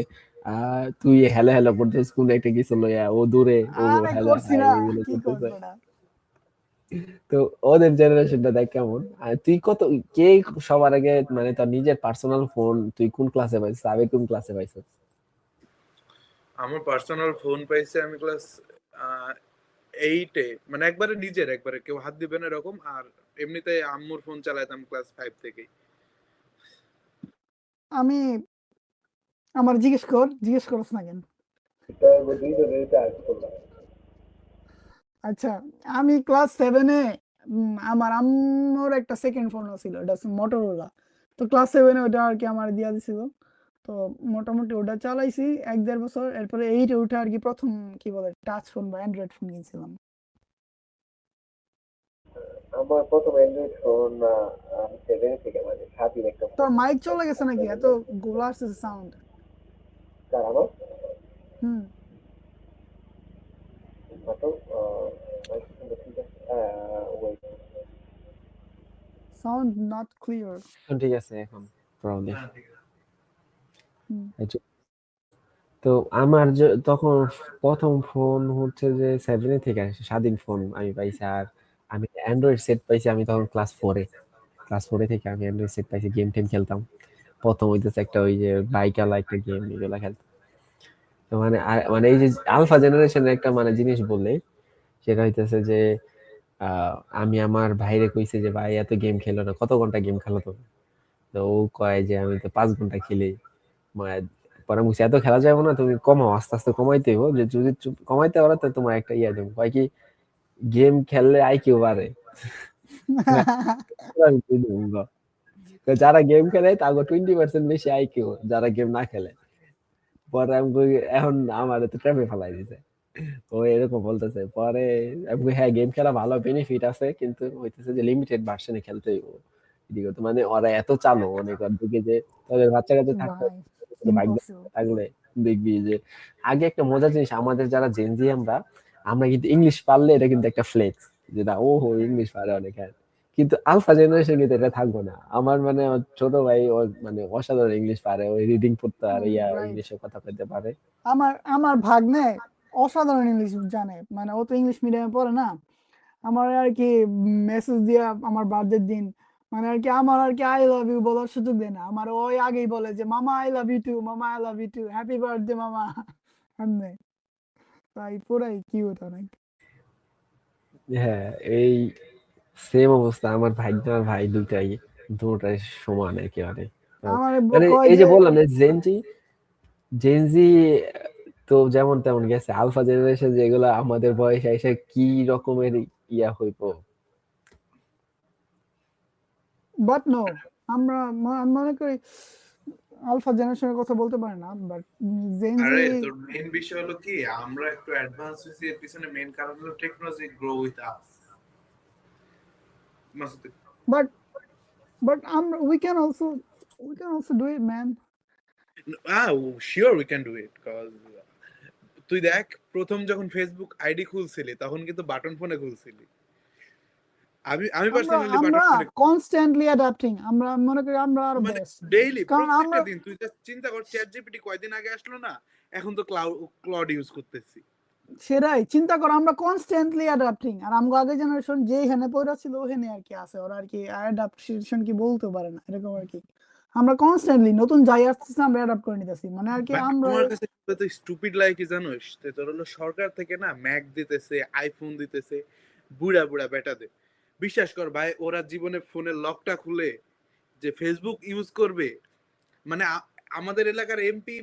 তুই হেলো হেলো করতেছিস কোন একটা কিছু লইয়া, ও দূরে ও আরে হেলো করছি হাই না, এগুলো কি করতেছে। করছো না। তো ওদের জেনারেশনটা দেখ কেমন। আর তুই কত, কে সবার আগে মানে তোর নিজের পার্সোনাল ফোন তুই কোন ক্লাসে পাইছিস, আগে কোন ক্লাসে পাইছিস? আমার পার্সোনাল ফোন পাইছে আমি ক্লাস 8-এ, মানে একবারে নিজের, একবারে কেউ হাত দিবে না এরকম। আর এমনিতে আম্মুর ফোন চালাইতাম ক্লাস 5 থেকেই। আমি আমার জিজ্ঞেস করছ না কেন? আচ্ছা, আমি ক্লাস 7-এ আমার আম্মুর একটা সেকেন্ড ফোন ছিল, এটা মোটরোলা। তো ক্লাস 7-এ ওটা আর কি আমার দিয়া দিছিল। তো মোটামুটি ওটা চালাইছি 1-1.5 বছর, এরপরে 8-এ উঠে আর কি প্রথম কি বলে টাচ ফোন বা অ্যান্ড্রয়েড ফোন কিনছিলাম। আমার প্রথম অ্যান্ড্রয়েড ফোন 7 থেকে, মানে স্বাধীন একটা তোর ফোন। মাইক চলে গেছে নাকি, এত গোলা আসতেছে সাউন্ড? তার আমার হুম, কত ঠিক আছে। Wait, sound not clear. এখন ঠিক আছে এখন প্রবলেম। হ্যাঁ, ঠিক আছে। তো আমার যে তখন প্রথম ফোন হচ্ছে যে 7 থেকে আসে, স্বাধীন ফোন আমি পাইছি। আর আমি অ্যান্ড্রয়েড সেট পাইছি আমি তখন ক্লাস 4-এ। ক্লাস 4 থেকে আমি অ্যান্ড্রয়েড সেট পাইছি, গেম টেম খেলতাম। প্রথম হইতেছে একটা ওই যে বাইকালা একটা গেম, এগুলা খেলতাম। তো মানে মানে এই যে আলফা জেনারেশনের একটা মানে জিনিস বললে, সেটা হইতেছে যে আহ আমি আমার ভাইরে কইছে যে ভাই এত গেম খেলো না, কত ঘন্টা গেম খেলো তো? তো ও কয় যে আমি তো 5 ঘন্টা খেলি। মানে পরে আমি বলছি, এত খেলা যাবে না, তুমি কমাও, আস্তে আস্তে কমাইতে হইব, যে যদি কমাইতে পারো তো তোমার একটা দেবো। কয় কি, গেম খেললে আইকিউ বাড়ে। আমি কি দেবো গো? তো যারা গেম খেলে তাকে 20% বেশি আইকিউ, যারা গেম না খেলে। পরে আমি কই, এখন আমার তো ট্র্যাপে ফেলাই দিছে। ও এরকম বলতেছে পরে। আমি কই, হ্যাঁ গেম খেলা ভালো, বেনিফিট আছে, কিন্তু হইতেছে যে লিমিটেড ভার্সনে খেলতে হইব। বিক্রি করতে। মানে ওরা এত চালু মনে কর দেখি যে তাদের বাচ্চা-কাচ্চা থাকতে ভাই ভাগ্য ইম্পসিবল। থাকলে দেখবি যে আগে একটা মজার জিনিস আমাদের যারা Gen Z আমরা কিন্তু ইংলিশ পারলে এটা কিন্তু একটা ফ্লেক্স যে না ওহো ইংলিশ পারে অনেক হ্যাঁ। কিন্তু আলফা জেনারেশন কিন্তু এটা থাকবো না। আমার মানে আমার ছোট ভাই ও মানে অসাধারণ ইংলিশ পারে। ও রিডিং পড়তে আর রাইট। ইংলিশে কথা কইতে পারে। আমার ভাগ্নে অসাধারণ ইংলিশ জানে, মানে ও তো ইংলিশ মিডিয়ামে পড়ে না। আমার আর কি মেসেজ দিয়া আমার বার্থডের দিন মানে আর কি আমার আর কি আই লাভ ইউ বলার সুযোগ দেয় না, আমার ওই আগেই বলে যে মামা আই লাভ ইউ টু, মামা I love you too, happy birthday মামা। এমনি তাই পুরাই কিউট অনেক। হ্যাঁ, এই সেম অবস্থা আমার ভাগ্নে আর ভাই দুটাই সমান একেবারে। তো আমার মানে কয় এই যে যে বললাম যে জেনজি তো যেমন তেমন গেছে আলফা জেনারেশন যেগুলো আমাদের বয়সে এসে কি রকমের ইয়া হইব বাট নো, আমি মনে করি আলফা জেনারেশনের কথা বলতে পারি না, বাট জেনজি আরে তোর মেইন বিষয় হলো কি আমরা একটু অ্যাডভান্স হইছি, এর পিছনে মেইন কারণ হলো technology grow with us. But আমরা we can also do it man. Sure we can do it cause তুই দেখ প্রথম যখন ফেসবুক আইডি খুলছিলি তখন কিন্তু বাটন ফোনে খুলছিলি। আমি আমরা পার্সোনালি বাটন আমরা ফোনে কনস্ট্যান্টলি অ্যাডাপ্টিং, আমরা মনে করি আমরা আরো মানে বেস্ট, ডেইলি কারণ প্রত্যেকটা আমরা দিন তুই জাস্ট চিন্তা কর চ্যাট জিপিটি কয়দিন আগে আসলো না, এখন তো ক্লাউড ইউজ করতেছি। সেটাই চিন্তা করো, আমরা কনস্ট্যান্টলি অ্যাডাপ্টিং। আর আমগো আগে জেনারেশন যেখানে পড়া ছিল ওখানে আর কি আছে, ওরা আর কি অ্যাডাপটেশন কি বলতে পারে না এরকম আর কি। আমরা কনস্ট্যান্টলি নতুন যাই আসতেছে আমরা অ্যাডাপ্ট করে নিতেছি, মানে আর কি বাট আমরা আমার কাছে তো স্টুপিড লাগে কি জানোস, তোর হলো সরকার থেকে না ম্যাক দিতেছে, আইফোন দিতেছে বুড়া বুড়া বেটাদের। বিশ্বাস কর ভাই ওরা জীবনে ফোনের লকটা খুলে যে ফেসবুক ইউজ করবে, মানে আমাদের এলাকার এমপি,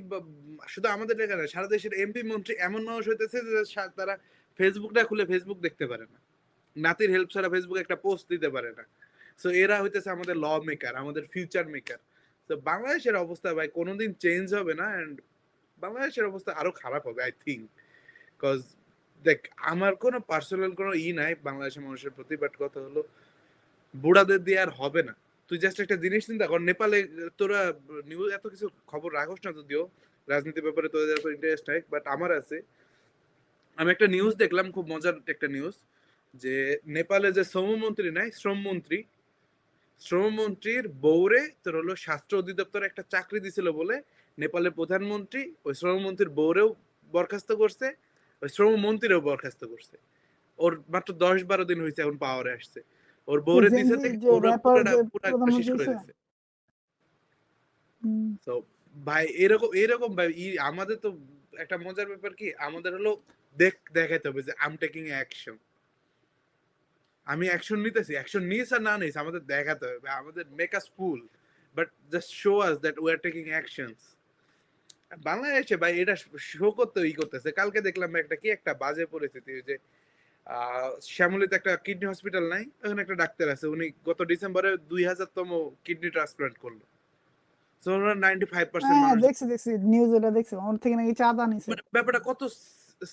শুধু আমাদের এলাকার না সারা দেশের এমপি মন্ত্রী এমন মানুষ হইতেছে যে তারা ফেসবুকটা খুলে ফেসবুক দেখতে পারে না, নাতির হেল্প ছাড়া ফেসবুকে একটা পোস্ট দিতে পারে না। সো এরা হইতেছে আমাদের ল মেকার, আমাদের ফিউচার মেকার। তো বাংলাদেশের অবস্থা ভাই কোনোদিন চেঞ্জ হবে না, এন্ড বাংলাদেশের অবস্থা আরো খারাপ হবে আই থিঙ্ক। কজ দেখ আমার কোনো পার্সোনাল কোনো নাই বাংলাদেশের মানুষের প্রতি, বাট কথা হলো বুড়াদের দিয়ে আর হবে না। তুই জাস্ট একটা জিনিস চিন্তা কর, নেপালে তোরা নিউজ এত কিছু খবর রাখোস না যদিও, রাজনীতির ব্যাপারে তোদের এত ইন্টারেস্ট নাই, বাট আমার আছে। আমি একটা নিউজ দেখলাম, খুব মজার একটা নিউজ, যে নেপালে যে শ্রমমন্ত্রী নাই, শ্রমমন্ত্রীর বউরে তোর হলো স্বাস্থ্য অধিদপ্তরে একটা চাকরি দিছিল বলে নেপালের প্রধানমন্ত্রী ওই শ্রমমন্ত্রীর বউরেও বরখাস্ত করছে, ওই শ্রমমন্ত্রীরেও বরখাস্ত করছে। ওর মাত্র 10-12 দিন হয়েছে এখন পাওয়ারে আসছে। ওর বউরে দিছে জেনজি দেখে যে ওরা র্যাপার যে পুরা শেষ প্রধানমন্ত্রী করে হয়েছে। দিছে। তো ভাই এরকম ভাই আমাদের তো একটা মজার ব্যাপার কি, আমাদের হলো দেখাইতে হবে যে আই এম টেকিং অ্যাকশন, আমি অ্যাকশন নিতেছি। অ্যাকশন নিস আর না নিস আমাদের দেখাতে হবে, আমাদের make us full but just show us that we are taking actions. বাংলাদেশে ভাই এটা শো করতে করতেছে। কালকে দেখলাম একটা বাজে পরিস্থিতি, যে শ্যামলীতে একটা কিডনি হসপিটাল নাই, ওখানে একটা ডাক্তার আছে, উনি গত ডিসেম্বরে 2000তম কিডনি ট্রান্সপ্লান্ট করলো। সো 95% হ্যাঁ মানুষ, দেখছি নিউজ, এটা দেখছি ওর থেকে নাকি চাঁদা নিছে। মানে ব্যাপারটা কত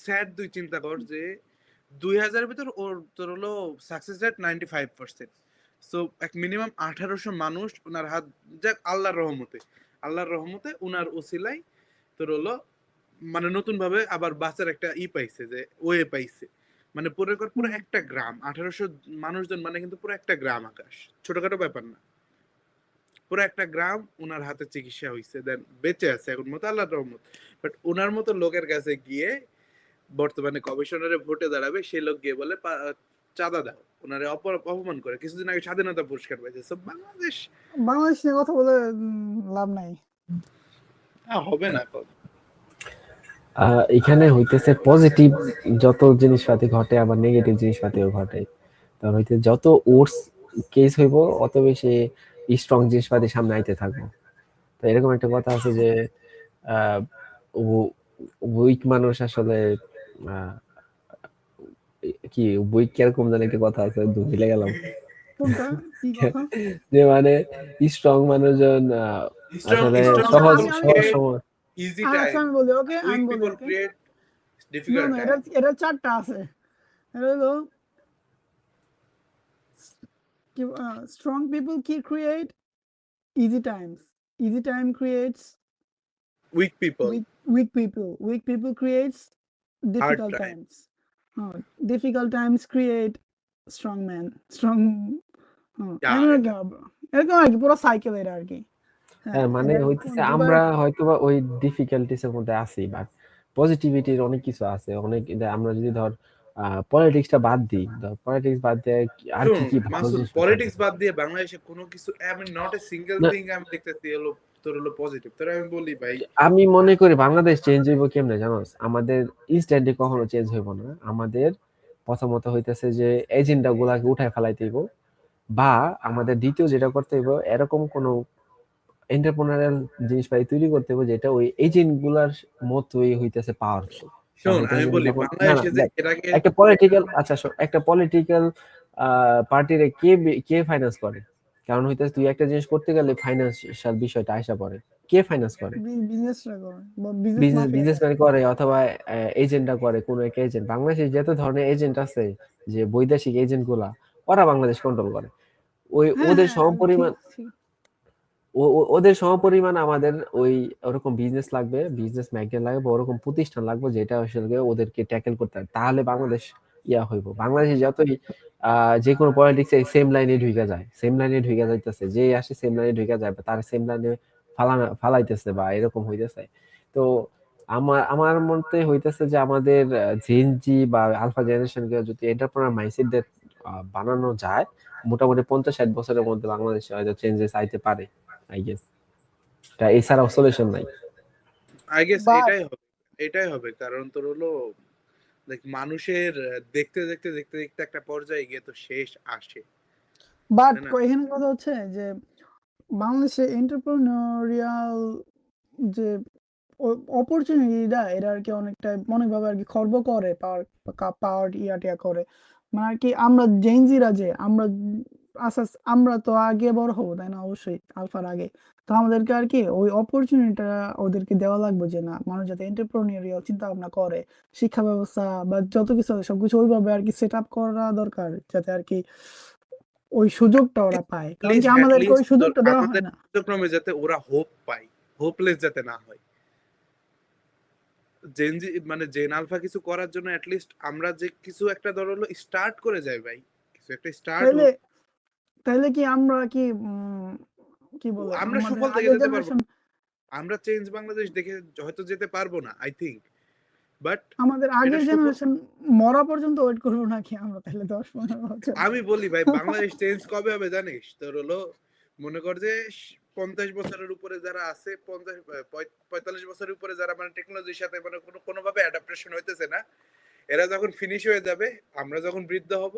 স্যাড তুই চিন্তা কর যে 2000 ভিতর ওর তোর হলো সাকসেস রেট 95%। সো এক মিনিমাম 1800 মানুষ ওনার হাত, যাক আল্লাহর রহমতে ওনার ওসিলাই তোর হলো মানে নতুন ভাবে আবার বাঁচার একটা পাইছে, যে ওয়ে পাইছে। মানে পুরো একটা গ্রাম 1800 মানুষজন, মানে কিন্তু পুরো একটা গ্রাম আকাশ, ছোটখাটো ব্যাপার না। পুরো একটা গ্রাম ওনার হাতে চিকিৎসা হয়েছে, দেন বেঁচে আছে এখন মতো আল্লাহর রহমত। বাট ওনার মতো লোকের কাছে গিয়ে বর্তমানে কমিশনারে ভোটে দাঁড়াবে, সেই লোক গিয়ে বলে চাঁদা দাও, ওনারে অপমান করে। কিছুদিন আগে স্বাধীনতা পুরস্কার পাইছে। সব বাংলাদেশ নিয়ে কথা বলে লাভ নাই, হবে না। এখানে হইতেছে পজিটিভ যত জিনিসপাতি ঘটে আবার নেগেটিভ জিনিসপাতিও ঘটে। তো হইতে যত ওর্স কেস হইব অত বেশি স্ট্রং জিনিসপাতি সামনে আইতে থাকবো। তো এরকম একটা কথা আছে যে উইক মানুষ আসলে কি উইক কিরকম জানি একটা কথা আছে, ভুলে গেলাম। যে মানে স্ট্রং মানুষজন আসলে সহজ ইজি আচ্ছা টাইম, আমি বলি ওকে, উইক আমি বলি পিপল ওকে, ক্রিয়েট ডিফিকাল্ট টাইম। এটা চারটা আছে। এটা হলো strong people create easy times. Easy time creates weak people, weak people. Weak people creates hard difficult time. times. Difficult times create strong men. Strong. Yeah, এরকম আর কি পুরো সাইকেল এটা আর কি। হ্যাঁ, মানে এটা হইতেছে দুবার আমরা হয়তোবা ওই ডিফিকাল্টিস এর মধ্যে আছি, বাট পজিটিভিটির অনেক কিছু আছে। অনেক আমরা যদি ধর পলিটিক্সটা বাদ দিই, পলিটিক্স বাদ দিয়ে আর শুন কি ভালো মাসুদ, জিনিস পলিটিক্স বাদ দিয়ে বাংলাদেশে কোনো কিছু আমি নট এ সিঙ্গেল না, থিং আমি দেখতেছি হলো তোর হলো পজিটিভ। তোর আমি বলি ভাই, আমি মনে করি বাংলাদেশ চেঞ্জ হইব কেমনে জানোস? আমাদের ইনস্ট্যান্টলি কখনো চেঞ্জ হইব না। আমাদের প্রথমত হইতেছে যে এজেন্ডা গুলাকে উঠায় ফেলাইতে হইব, বা আমাদের দ্বিতীয় যেটা করতে হইব, এরকম কোনো এন্টারপ্রেনারিয়াল জিনিসপাতি তৈরি করতে হবে যেটা ওই এজেন্ট গুলার মতোই হইতেছে পাওয়ারফুল। কারণ শোন আমি হইতেছে বলি যখন বাংলাদেশে যে দেখ, এর আগে একটা পলিটিক্যাল আচ্ছা শোন, একটা পলিটিক্যাল পার্টিরে কে ফাইন্যান্স করে? কারণ হইতেছে তুই একটা জিনিস করতে গেলে ফাইন্যান্সিয়াল বিষয়টা আইসা পড়ে। কে ফাইন্যান্স করে? বিজনেসরা করে বা বিজনেস মাফিয়া বিজনেসম্যান করে, অথবা এজেন্টরা করে, কোন একটা এজেন্ট। বাংলাদেশে যত ধরনের এজেন্ট আছে, যে বৈদেশিক এজেন্ট গুলা, ওরা বাংলাদেশ কন্ট্রোল করে। ওই ওদের সমপরিমাণ ওদের সমপরিমাণ আমাদের ওই ওরকম বিজনেস লাগবে, বিজনেস ম্যাগনেট লাগবে, বা ওরকম প্রতিষ্ঠান লাগবে যেটা আসলে ওদেরকে ট্যাকেল করতে হবে। তাহলে বাংলাদেশ হইব। বাংলাদেশে যতই যে কোনো পলিটিক্স এই সেম লাইনে ঢুকে যায়, সেম লাইনে ঢুকে যাইতেছে, যে আসে সেম লাইনে ঢুকে যায়, বা তার সেম লাইনে ফালাইতেছে, বা এরকম হইতেছে। তো আমার আমার মতে হইতেছে যে আমাদের জেনজি বা আলফা জেনারেশনকে যদি এন্টারপ্রেনার মাইন্ডসেট বানানো যায়, মোটামুটি 50-60 বছরের মধ্যে বাংলাদেশে হয়তো চেঞ্জেস আইতে পারে, আই গেস। এছাড়া সলিউশন নাই। আই গেস বাট এটাই হবে কারণ তোর হলো দেখ মানুষের দেখতে দেখতে দেখতে দেখতে একটা পর্যায়ে গিয়ে তো শেষ আসে, বাট তাই না? এখানে কথা হচ্ছে যে বাংলাদেশে এন্টারপ্রেনিউরিয়াল যে অপরচুনিটিটা এটা আর কি অনেকভাবে আর কি খর্ব করে, পাওয়ার টিয়া করে। মানে আর কি আমরা জেনজিরা যে আমরা তো আগে বড় হবো তাই না, অবশ্যই আলফার আগে। তো আমাদেরকে আর কি ওই অপরচুনিটিটা ওদেরকে দেওয়া লাগবে যে না, মানুষ যাতে এন্টারপ্রেনিউরিয়াল চিন্তা ভাবনা করে, শিক্ষা ব্যবস্থা বা যত কিছু আছে সবকিছু ওইভাবে আর কি সেট আপ করা দরকার, যাতে আর কি ওই সুযোগটা ওরা পায়। কারণ কি আমাদেরকে ওই সুযোগটা দেওয়া হয় আমাদের না। কার্যক্রমে যাতে ওরা হোপ পায়, হোপলেস যাতে না হয়। জেনজি মানে জেন আলফা কিছু করার জন্য অ্যাটলিস্ট আমরা যে কিছু একটা ধর হলো স্টার্ট করে যাই ভাই, কিছু একটা স্টার্ট তাইলে হোক, তাইলে কি আমরা কি কি বলে আমরা আমাদের সুফল থেকে আগের যেতে পারবো। জেনারেশন, আমরা চেঞ্জ বাংলাদেশ দেখে হয়তো যেতে পারবো না আই থিংক, বাট আমাদের এটা আগের সুফল। জেনারেশন মরা পর্যন্ত ওয়েট করবো নাকি আমরা তাহলে 10-15 বছর? আমি বলি ভাই বাংলাদেশ চেঞ্জ কবে হবে জানিস? তোর হলো মনে কর যে 50 বছরের উপরে যারা আছে, 45 বছরের উপরে যারা মানে টেকনোলজির সাথে মানে কোনোভাবে অ্যাডাপ্টেশন হইতেছে না, এরা যখন ফিনিশ হয়ে যাবে, আমরা যখন বৃদ্ধ হব,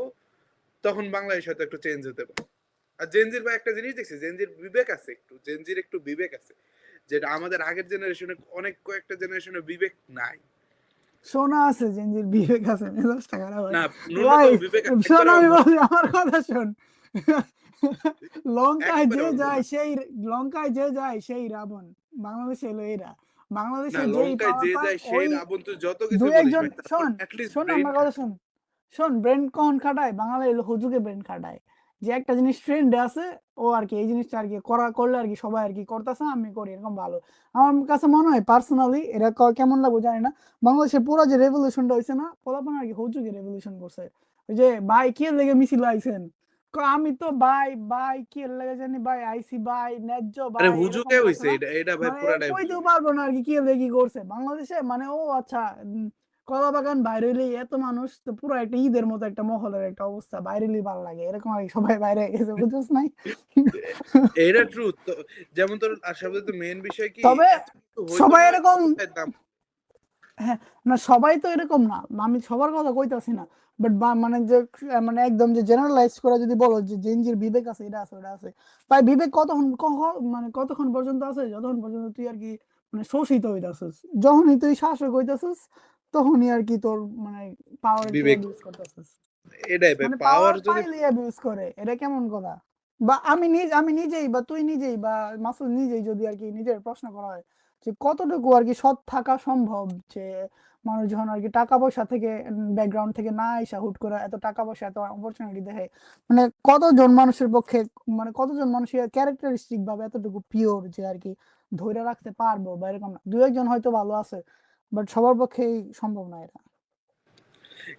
তখন বাংলাদেশ হয়তো একটু চেঞ্জ হতে পারে। আর জেনজির ভাই একটা জিনিস দেখছি, জেনজির বিবেক আছে, জেনজির একটু বিবেক আছে, যেটা আমাদের আগের জেনারেশনে অনেক কয়েকটা জেনারেশনে বিবেক নাই। শোনা আছে জেনজির বিবেক আছে, মেজাজটা খারাপ হয়। না, ভাই ন্যূনতম বিবেক আছে শোন, করে আমি আমার বলি আমার কথা শোন। লঙ্কায় একবারে যে অন্ধ যায় না। সেই লঙ্কায় যে যায় সেই রাবণ। বাংলাদেশে এলো এরা। না, বাংলাদেশে যেই লঙ্কায় পাওয়ার যে পায় যায় সেই ওই রাবণ, তুই যত কিছু দুই বলিস একজন। ভাই, তারপর শোন অ্যাটলিস্ট শোন ব্রেইন আমার কথা খাটা। শোন। শোন ব্রেন কখন খাটায়, বাংলা এলো হুজুগে ব্রেন খাটায়। যে একটা জিনিস ট্রেন্ডে আছে, ও আর কি এই জিনিসটা আর কি করলে আর কি সবাই আর কি করতেছে, আমি করি এরকম ভালো। আমার কাছে মনে হয় পার্সোনালি এটা কেমন লাগবে জানি না, বাংলাদেশের পুরো যে রেভলিউশনটা হয়েছে না, পোলাপান আর কি হুজুগে রেভলিউশন করছে। ওই যে ভাই কি লেগে মিছিল আইছেন, আমি তো ভাই কি লেগে জানি ভাই আইসি ভাই ন্যায্য আরে ভাই, এরকম হুজুকে কথা হইছে, না। এটা ভাই মানে পুরাটাই কইতেও হুজুগে। পারবো না আর কি কি লেগে কি করছে বাংলাদেশে। মানে ও আচ্ছা, কলা বাগান বাইরে হইলে এত মানুষ তো পুরো একটা ঈদের মতো একটা মহলের একটা অবস্থা, বাইরে হইলে ভালো লাগে এরকম আর কি, সবাই বাইরে গেছে বুঝছিস নাই? এটা ট্রুথ তো। যেমন তোর আর সবচেয়ে মেইন বিষয় কি, তবে এত কিছু হইতো সবাই না, এরকম, কোথায় দাম। হ্যাঁ, না সবাই তো এরকম না, আমি সবার কথা কইতাছি না। বাট মানে যে মানে একদম যে জেনারেলাইজ করে যদি বলো যে জেনজির বিবেক আছে, এটা আছে ওটা আছে, ভাই বিবেক মানে কতক্ষণ পর্যন্ত আছে, যতক্ষণ পর্যন্ত তুই আর কি মানে শোষিত হইতাছিস। যখনই তুই শাসক হইতাছিস তখনই আর কি তোর মানে পাওয়ার কে বিবেক, অ্যাবিউজ করতেছিস। এটাই ভাই মানে পাওয়ার পাওয়ার যদি পাইলে অ্যাবিউজ করে, এটা কেমন কথা? বা আমি নিজেই বা তুই নিজেই বা মাসুদ নিজেই যদি আর কি নিজের প্রশ্ন করা হয়, যে কতটুকু আর কি সৎ থাকা সম্ভব, যে মানুষ যখন আর কি টাকা পয়সা থেকে ব্যাকগ্রাউন্ড থেকে না আইসা হুট করে এত টাকা পয়সা এত অপরচুনিটি দেখে, মানে কতজন মানুষের পক্ষে, মানে কতজন মানুষের ক্যারেক্টারিস্টিক ভাবে এতটুকু পিওর যে আর কি ধরে রাখতে পারবো, বা এরকম না। দু একজন হয়তো ভালো আছে, বাট সবার পক্ষেই সম্ভব না এটা।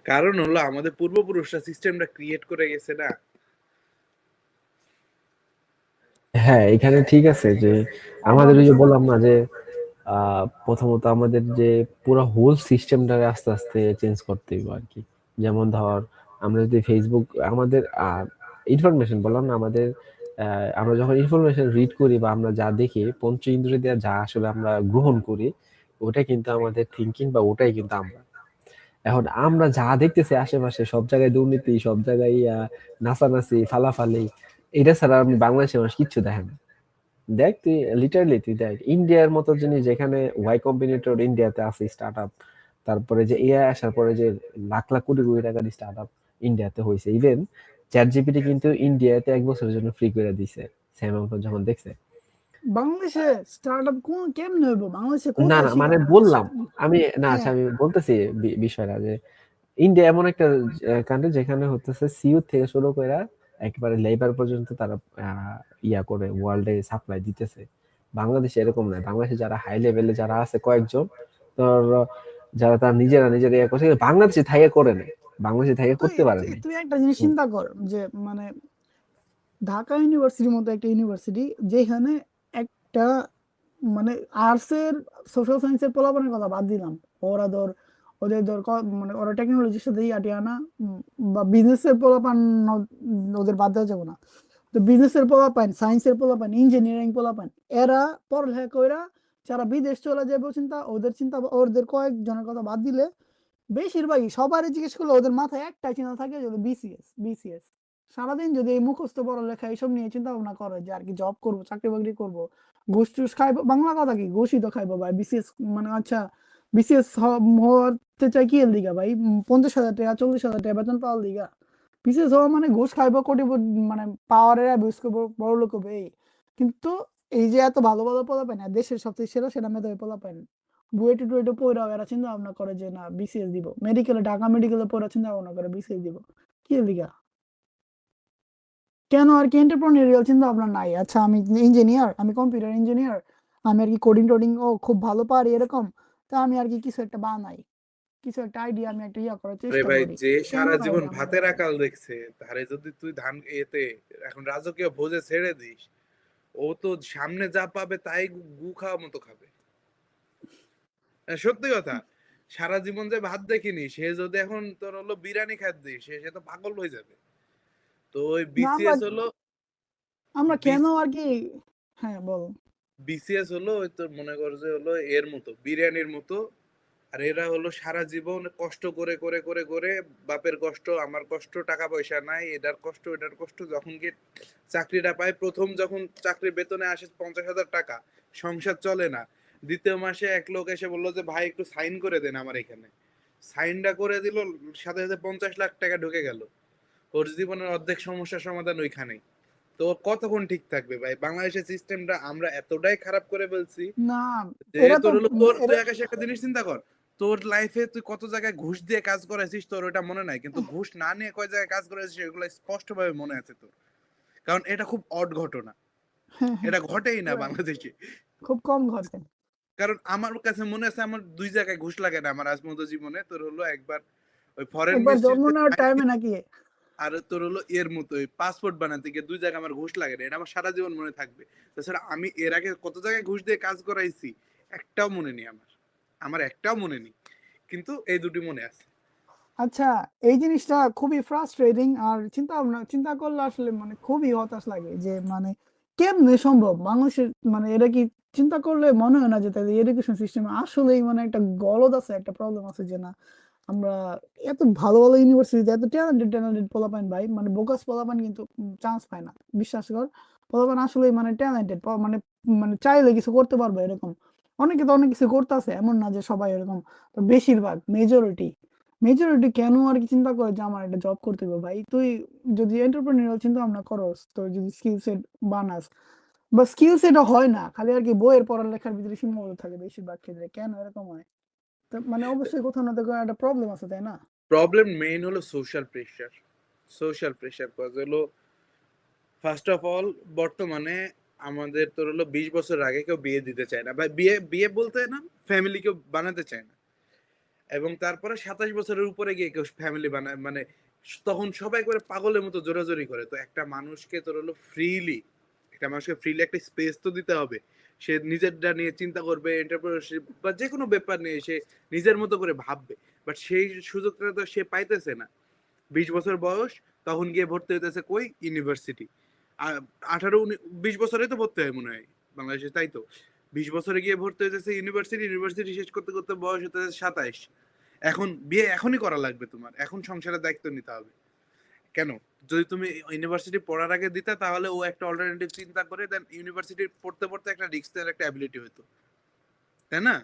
কারণ হলো আমাদের পূর্বপুরুষরা সিস্টেমটা ক্রিয়েট করে গেছে না। হ্যাঁ, এখানে ঠিক আছে যে আমাদের ওই যে বললাম না যে প্রথমত আমাদের যে পুরো হোল সিস্টেমটা আস্তে আস্তে চেঞ্জ করতে হবে আর কি। যেমন ধর আমরা যদি ফেসবুক আমাদের ইনফরমেশন বললাম না আমাদের আমরা যখন ইনফরমেশন রিড করি বা আমরা যা দেখি পঞ্চ ইন্দ্রিয় দিয়ে যা আসলে আমরা গ্রহণ করি ওটা কিন্তু আমাদের থিঙ্কিং বা ওটাই কিন্তু আমরা। এখন আমরা যা দেখতেছি আশেপাশে সব জায়গায় দুর্নীতি, সব জায়গায় নাচানাচি, ফালাফালি, এটা ছাড়া আমি বাংলাদেশের মানুষ কিচ্ছু দেখে না। দেখ তুই লিটারালি তুই দেখ ইন্ডিয়ার মতো জিনিস যেখানে ওয়াই কম্বিনেটর ইন্ডিয়াতে আছে স্টার্টআপ, তারপরে যে এআই আসার পরে যে লাখ লাখ কোটি কোটি টাকার স্টার্টআপ ইন্ডিয়াতে হয়েছে, ইভেন চ্যাট জিপিটি কিন্তু ইন্ডিয়াতে 1 বছরের জন্য ফ্রি করে দিছে স্যাম আলটন যখন দেখছে। বাংলাদেশে স্টার্টআপ কোন কেমনে হইব? বাংলাদেশে না কোথায় না মানে শিখায়? বললাম আমি না আচ্ছা হ্যাঁ, আমি বলতেছি বিষয়টা যে ইন্ডিয়া এমন একটা কান্ট্রি যেখানে হতেছে সিইও থেকে শুরু করে একেবারে লেবার পর্যন্ত তারা ইয়া করে ওয়ার্ল্ডে সাপ্লাই দিতেছে। বাংলাদেশে এরকম নয়। বাংলাদেশে যারা হাই লেভেলে যারা আছে কয়েকজন, তোর যারা তার নিজেরা ইয়া করছে, বাংলাদেশে থাইকে করে নেয়, বাংলাদেশে থাইকে তুই করতে পারে তুই নাই। তুই একটা জিনিস চিন্তা কর, যে মানে ঢাকা ইউনিভার্সিটির মতো একটা ইউনিভার্সিটি, যেখানে একটা মানে আর্টস এর সোশ্যাল সায়েন্সের পোলাপানের কথা বাদ দিলাম, ওরা ধর ওদের ধর মানে ওরা টেকনোলজির সাথে ইয়াটি আনা, বা বিজনেসের পোলাপান ওদের বাদ দেওয়া যাবে না। তো বিজনেসের পোলাপান, সায়েন্সের পোলাপান, ইঞ্জিনিয়ারিং পোলাপান, এরা পড়ালেখা কইরা যারা বিদেশ চলে যাবে চিন্তা, ওদের কয়েকজনের কথা বাদ দিলে বেশিরভাগই সবারই জিজ্ঞেস করলে ওদের মাথায় একটাই চিন্তা থাকে যে বিসিএস। সারাদিন যদি এই মুখস্থ পড়ালেখা এইসব নিয়ে চিন্তা ভাবনা করে যে আর কি জব করবো, চাকরি বাকরি করবো, ঘুষ টুস খাইবো, বাংলা কথা কি ঘুষই তো খাইবো ভাই। বিসিএস মানে আচ্ছা, বিসিএস হতে চাই কি এর লিগা ভাই? 50,000 টাকা 40,000 টাকা বেতন পাওয়ার লিগা? বিসিএস হওয়া মানে ঘুষ খাইবো, মানে পাওয়ারের অ্যাবিউজ করবো, বড় লোক হবে এই। কিন্তু এই যে এত ভালো ভালো পোলাপান না, দেশের সবচেয়ে সেরা সেরা মেধাবী পোলাপান, বুয়েটে টুয়েটে পড়াও, এরা চিন্তা ভাবনা করে যে না বিসিএস দিব, মেডিকেলে ঢাকা মেডিকেলে পড়া চিন্তা ভাবনা করে বিসিএস দিব। কি লিগা? কেন আর কি এন্টারপ্রেনিউরিয়াল চিন্তা ভাবনা নাই? আচ্ছা আমি ইঞ্জিনিয়ার, আমি কম্পিউটার ইঞ্জিনিয়ার, আমি আর কি কোডিং টোডিং ও খুব ভালো পারি এরকম, তা আমি আর কি কিছু একটা বানাই, কিছু একটা আইডিয়া আমি একটা ইয়া করার আরে চেষ্টা ভাই, করি। যে কেন সারা নাই জীবন এটা আমার ভাতের মাথায়? আকাল দেখছে তারে যদি তুই ধান এতে এখন রাজকীয় ভোজে ছেড়ে দিস, ও তো সামনে যা পাবে তাই গু খাওয়ার মতো খাবে। সত্যি কথা। সারা জীবন যে ভাত দেখিনি, সে যদি এখন তোর হলো বিরিয়ানি খাত দিস, সে তো পাগল হয়ে যাবে। তো ওই না আমরা বিসিএস হলো আমরা কেন আর কি, হ্যাঁ বল। বিসিএস হলো ওই তোর মনে কর যে হলো এর মতো বিরিয়ানির মতো। আর এরা হলো সারা জীবন কষ্ট করে করে করে করে, বাপের কষ্ট আমার কষ্ট, টাকা পয়সা নাই, এটার কষ্ট, যখন গিয়ে চাকরিটা পায়, প্রথম যখন চাকরির বেতনে আসে 50,000 টাকা, সংসার চলে না। দ্বিতীয় মাসে এক লোক এসে বললো যে ভাই একটু সাইন করে দেন আমার এখানে। সাইনটা করে দিল, সাথে সাথে 50 লাখ টাকা ঢুকে গেল। ওর জীবনের অর্ধেক সমস্যার সমাধান ওইখানেই। তো ও কতক্ষণ ঠিক থাকবে ভাই? বাংলাদেশের সিস্টেমটা আমরা এতটাই খারাপ করে ফেলছি না যে এরা তো তোর হলো তোর তুই এরা আকাশে একটা জিনিস চিন্তা কর। তোর লাইফে তুই কত জায়গায় ঘুষ দিয়ে কাজ করেছিস তোর ওটা মনে নাই, কিন্তু ঘুষ না নিয়ে কয় জায়গায় কাজ করেছিস সেগুলো স্পষ্ট ভাবে মনে আছে তোর। কারণ এটা খুব অড ঘটনা, হ্যাঁ হ্যাঁ এটা ঘটেই না right, বাংলাদেশে। খুব কম ঘটে। কারণ আমার কাছে মনে আছে আমার 2 জায়গায় ঘুষ লাগে না আমার আজ পর্যন্ত জীবনে। তোর হলো একবার ওই ফরেন একবার জন্ম মিনিস্ট্রিতে, নেওয়ার টাইমে নাকি? আর তোর হলো এর মতো ওই পাসপোর্ট বানাতে গিয়ে 2 জায়গায় আমার ঘুষ লাগে না। এটা আমার সারা জীবন মনে থাকবে। তাছাড়া আমি এর আগে কত জায়গায় ঘুষ দিয়ে কাজ করাইছি একটাও মনে নেই আমার। আমার একটাও মনে নেই, কিন্তু এই দুটি মনে আছে। আচ্ছা, এই জিনিসটা খুবই ফ্রাস্ট্রেটিং, আর চিন্তা করলে আসলে মানে খুবই হতাশ লাগে যে মানে কেমনে সম্ভব বাংলাদেশের, মানে এটা কি চিন্তা করলে মনে হয় না যে তাদের এডুকেশন সিস্টেমে আসলেই মানে একটা গলদ আছে, একটা প্রবলেম আছে, যে না আমরা এত ভালো ভালো ইউনিভার্সিটিতে এত ট্যালেন্টেড পোলাপান ভাই, মানে বোকাস পোলাপান কিন্তু চান্স পায় না, বিশ্বাস কর। পোলাপান আসলেই মানে ট্যালেন্টেড, মানে মানে চাইলে কিছু করতে পারবে এরকম। অনেকে তো অনেক কিছু করতেছে, এমন না যে সবাই এরকম। তো বেশিরভাগ মেজরিটি কেন আর কি চিন্তা করে যে আমার একটা জব করতে হবে? ভাই তুই যদি এন্টারপ্রেনিউরিয়াল চিন্তা ভাবনা করস, তোর যদি স্কিল সেট বানাস, বা স্কিল সেটও হয় না, খালি আর কি বইয়ের পড়ালেখার ভিতরে সীমাবদ্ধ থাকে বেশিরভাগ ক্ষেত্রে। কেন এরকম হয়? তো মানে অবশ্যই কোথাও না কোথাও একটা প্রবলেম আছে, তাই না? প্রবলেম মেইন হলো social pressure. Social pressure cause হলো ফার্স্ট অফ অল বর্তমানে আমাদের তোর হলো 20 বছর আগে কেউ বিয়ে দিতে চায় না, বা বিয়ে বিয়ে বলতে না, ফ্যামিলি কেউ বানাতে চায় না। এবং তারপরে 27 বছরের উপরে গিয়ে কেউ ফ্যামিলি বানায়, মানে তখন সবাই করে পাগলের মতো জোরাজোরি করে। তো একটা মানুষকে তোর হলো ফ্রিলি, একটা মানুষকে ফ্রিলি একটা স্পেস তো দিতে হবে। সে নিজেরটা নিয়ে চিন্তা করবে, এন্টারপ্রেনারশিপ বা যে কোনো ব্যাপার নিয়ে সে নিজের মতো করে ভাববে। বাট সেই সুযোগটা তো সে পাইতেছে না। 20 বছর বয়স, তখন গিয়ে ভর্তি হইতেছে কই? ইউনিভার্সিটি। 20 বছরে তো ভর্তি হয় মনে হয় বাংলাদেশে, তাই তো? 20 বছরে গিয়ে ভর্তি হইতেছে ইউনিভার্সিটি, ইউনিভার্সিটি শেষ করতে করতে বয়স হতেছে 27। এখন বিয়ে এখনই করা লাগবে তোমার, এখন সংসারের দায়িত্ব নিতে হবে। কেন? যদি তুমি ইউনিভার্সিটি পড়ার আগে দিতা তাহলে ও একটা অল্টারনেটিভ চিন্তা করে দেন ইউনিভার্সিটি পড়তে পড়তে একটা রিস্ক নেওয়ার একটা অ্যাবিলিটি হতো, তাই না?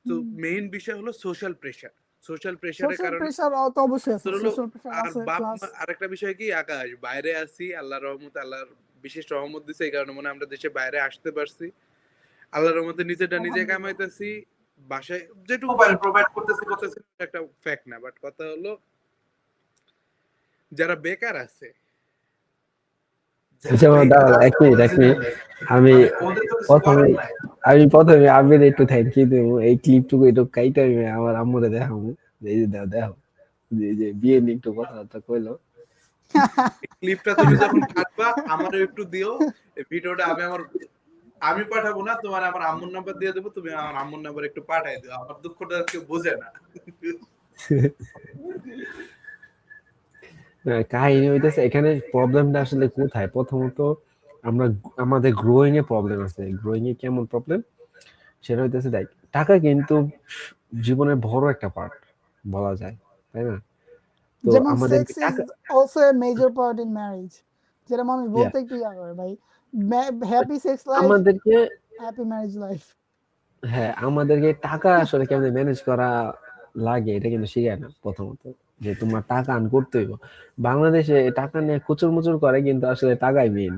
তো মেইন বিষয় হলো সোশ্যাল প্রেশার। সোশ্যাল প্রেশারের সোশ্যাল কারণে প্রেশার তো অবশ্যই আছে, তোর হলো, সোশ্যাল প্রেশার আর আছে বাপ প্লাস মা আরেকটা বিষয় কি, আকাশ বাইরে আছি, আল্লাহর রহমতে, আল্লাহর বিশেষ রহমত দিছে, এই কারণে মনে হয় আমরা দেশে বাইরে আসতে পারছি। আল্লাহর রহমতে নিজেটা নিজে আলহামদুলিল্লাহ। কামাইতেছি, বাসায় যেটুকু পারে প্রোভাইড করতেছি করতেছি, একটা ফ্যাক্ট না। বাট কথা হলো যারা বেকার আছে, যারা যেমন বেকার দাঁড়াও, আছে, 1 মিনিট আমি মানে ওদের তো কিছু প্রথমে করার নাই। প্রথমে আবির একটু থ্যাংক ইউ দেবো, এই ক্লিপটুকু একটু কাইটা আমি আমার আম্মুরে দেখাবো, যে এই যে দেখো, যে এই যে বিয়ে নিয়ে একটু কথাবার্তা কইলো। ক্লিপটা তুমি যখন কাটবা আমারও একটু দিও। এই ভিডিওটা আমি পাঠাবো না তোমার, আমার আম্মুর নাম্বার দিয়ে দেবো, তুমি আমার আম্মুর নাম্বার একটু পাঠাই দিও। আমার দুঃখটা কেউ বোঝে না। কাহিনী হইতেছে এখানে প্রবলেমটা আসলে কোথায়? প্রথমত আমরা আমাদের গ্রোয়িং এ প্রবলেম আছে। গ্রোয়িং এ কেমন প্রবলেম? সেটা হইতেছে, দেখ, টাকা কিন্তু জীবনের বড় একটা পার্ট বলা যায়, তাই না? তো যেমন আমাদেরকে সেক্স ইজ টাকা, also a major part in marriage, যেটা মানুষ ইয়া, বলতে একটু ইয়া করে ভাই। হ্যাপি সেক্স লাইফ, আমাদেরকে, হ্যাপি ম্যারেজ লাইফ। হ্যাঁ, আমাদেরকে টাকা আসলে কেমনে ম্যানেজ করা লাগে এটা কিন্তু শিখায় না প্রথমত, যে তোমার টাকা আর্ন করতে হইব। বাংলাদেশে টাকা নিয়ে খুচুর মুচুর করে, কিন্তু আসলে টাকাই মেইন।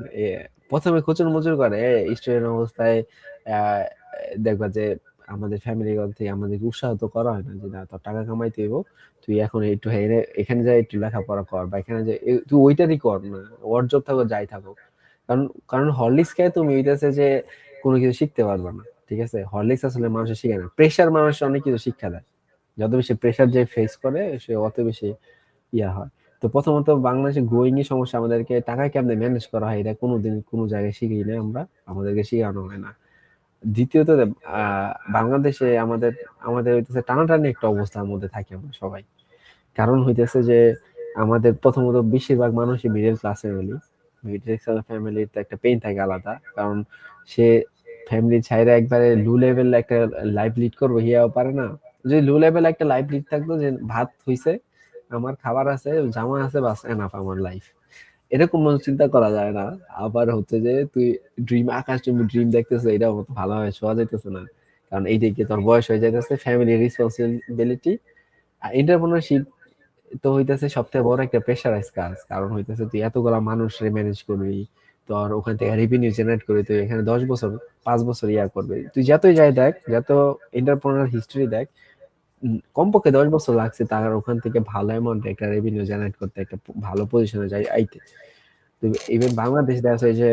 প্রথমে খুচুর মুচুর করে স্টুডেন্ট অবস্থায়। আহ, দেখবা যে আমাদের ফ্যামিলি থেকে আমাদেরকে উৎসাহ তো করা হয় না, যে না, তোর টাকা কামাইতে হইব, তুই এখন একটু এখানে যাই একটু লেখাপড়া কর, বা এখানে যে তুই ওইটারই কর না, ওর জব থাকো যাই থাকো। কারণ কারণ হরলিক্স খেয়ে তুমি হইতেছে যে কোনো কিছু শিখতে পারবে না। ঠিক আছে, হরলিক্স আসলে মানুষের শিখে না, প্রেশার মানুষের অনেক কিছু শিক্ষা দেয়। যত বেশি প্রেশার যে ফেস করে সে অত বেশি ইয়া হয়। তো প্রথমত বাংলাদেশে গ্রোয়িং এর সমস্যা, আমাদেরকে টাকা কেমনে ম্যানেজ করা হয় এটা কোনোদিন কোনো জায়গায় শিখি না আমরা, আমাদেরকে শেখানো হয় না। দ্বিতীয়ত বাংলাদেশে আমাদের আমাদের হইতেছে টানাটানি একটা অবস্থার মধ্যে থাকি আমরা সবাই। কারণ হইতেছে যে আমাদের প্রথমত বেশিরভাগ মানুষই middle class family. Middle class ফ্যামিলির তো একটা পেইন থাকে আলাদা, কারণ সে ফ্যামিলি ছাইরা একবারে লো লেভেল একটা লাইফ লিড করবো হিয়াও পারে না। যদি লো লেভেল একটা লাইফ লিড থাকতো, যে ভাত হইছে, আমার খাবার আছে, জামা আছে, বাস এনাফ আমার লাইফ, এরকম কোনো চিন্তা করা যায় না। আবার হচ্ছে যে তুই আকাশ তুমি ড্রিম দেখতেছো, এটা মতো ভালোভাবে শোয়া যাইতেছে না, কারণ এইদিকে তোর বয়স হয়ে যাইতেছে, ফ্যামিলি রেসপন্সিবিলিটি আর এন্টারপ্রেনারশিপ তো হইতেছে সবথেকে বড় একটা প্রেশারাইজ কাজ। কারণ হইতেছে তুই এতগুলা মানুষরে ম্যানেজ করবি, তোর ওখান থেকে রেভিনিউ জেনারেট করে তুই এখানে 10 বছর 5 বছর ইয়া করবে। তুই যতই যাই দেখ, যত এন্টারপ্রেনার হিস্ট্রি দেখ, কমপক্ষে 10 বছর লাগছে তার ওখান থেকে ভালো অ্যামাউন্ট একটা রেভিনিউ জেনারেট করতে, একটা ভালো পজিশনে যাই আইতে। ইভেন বাংলাদেশ দেখা যায় যে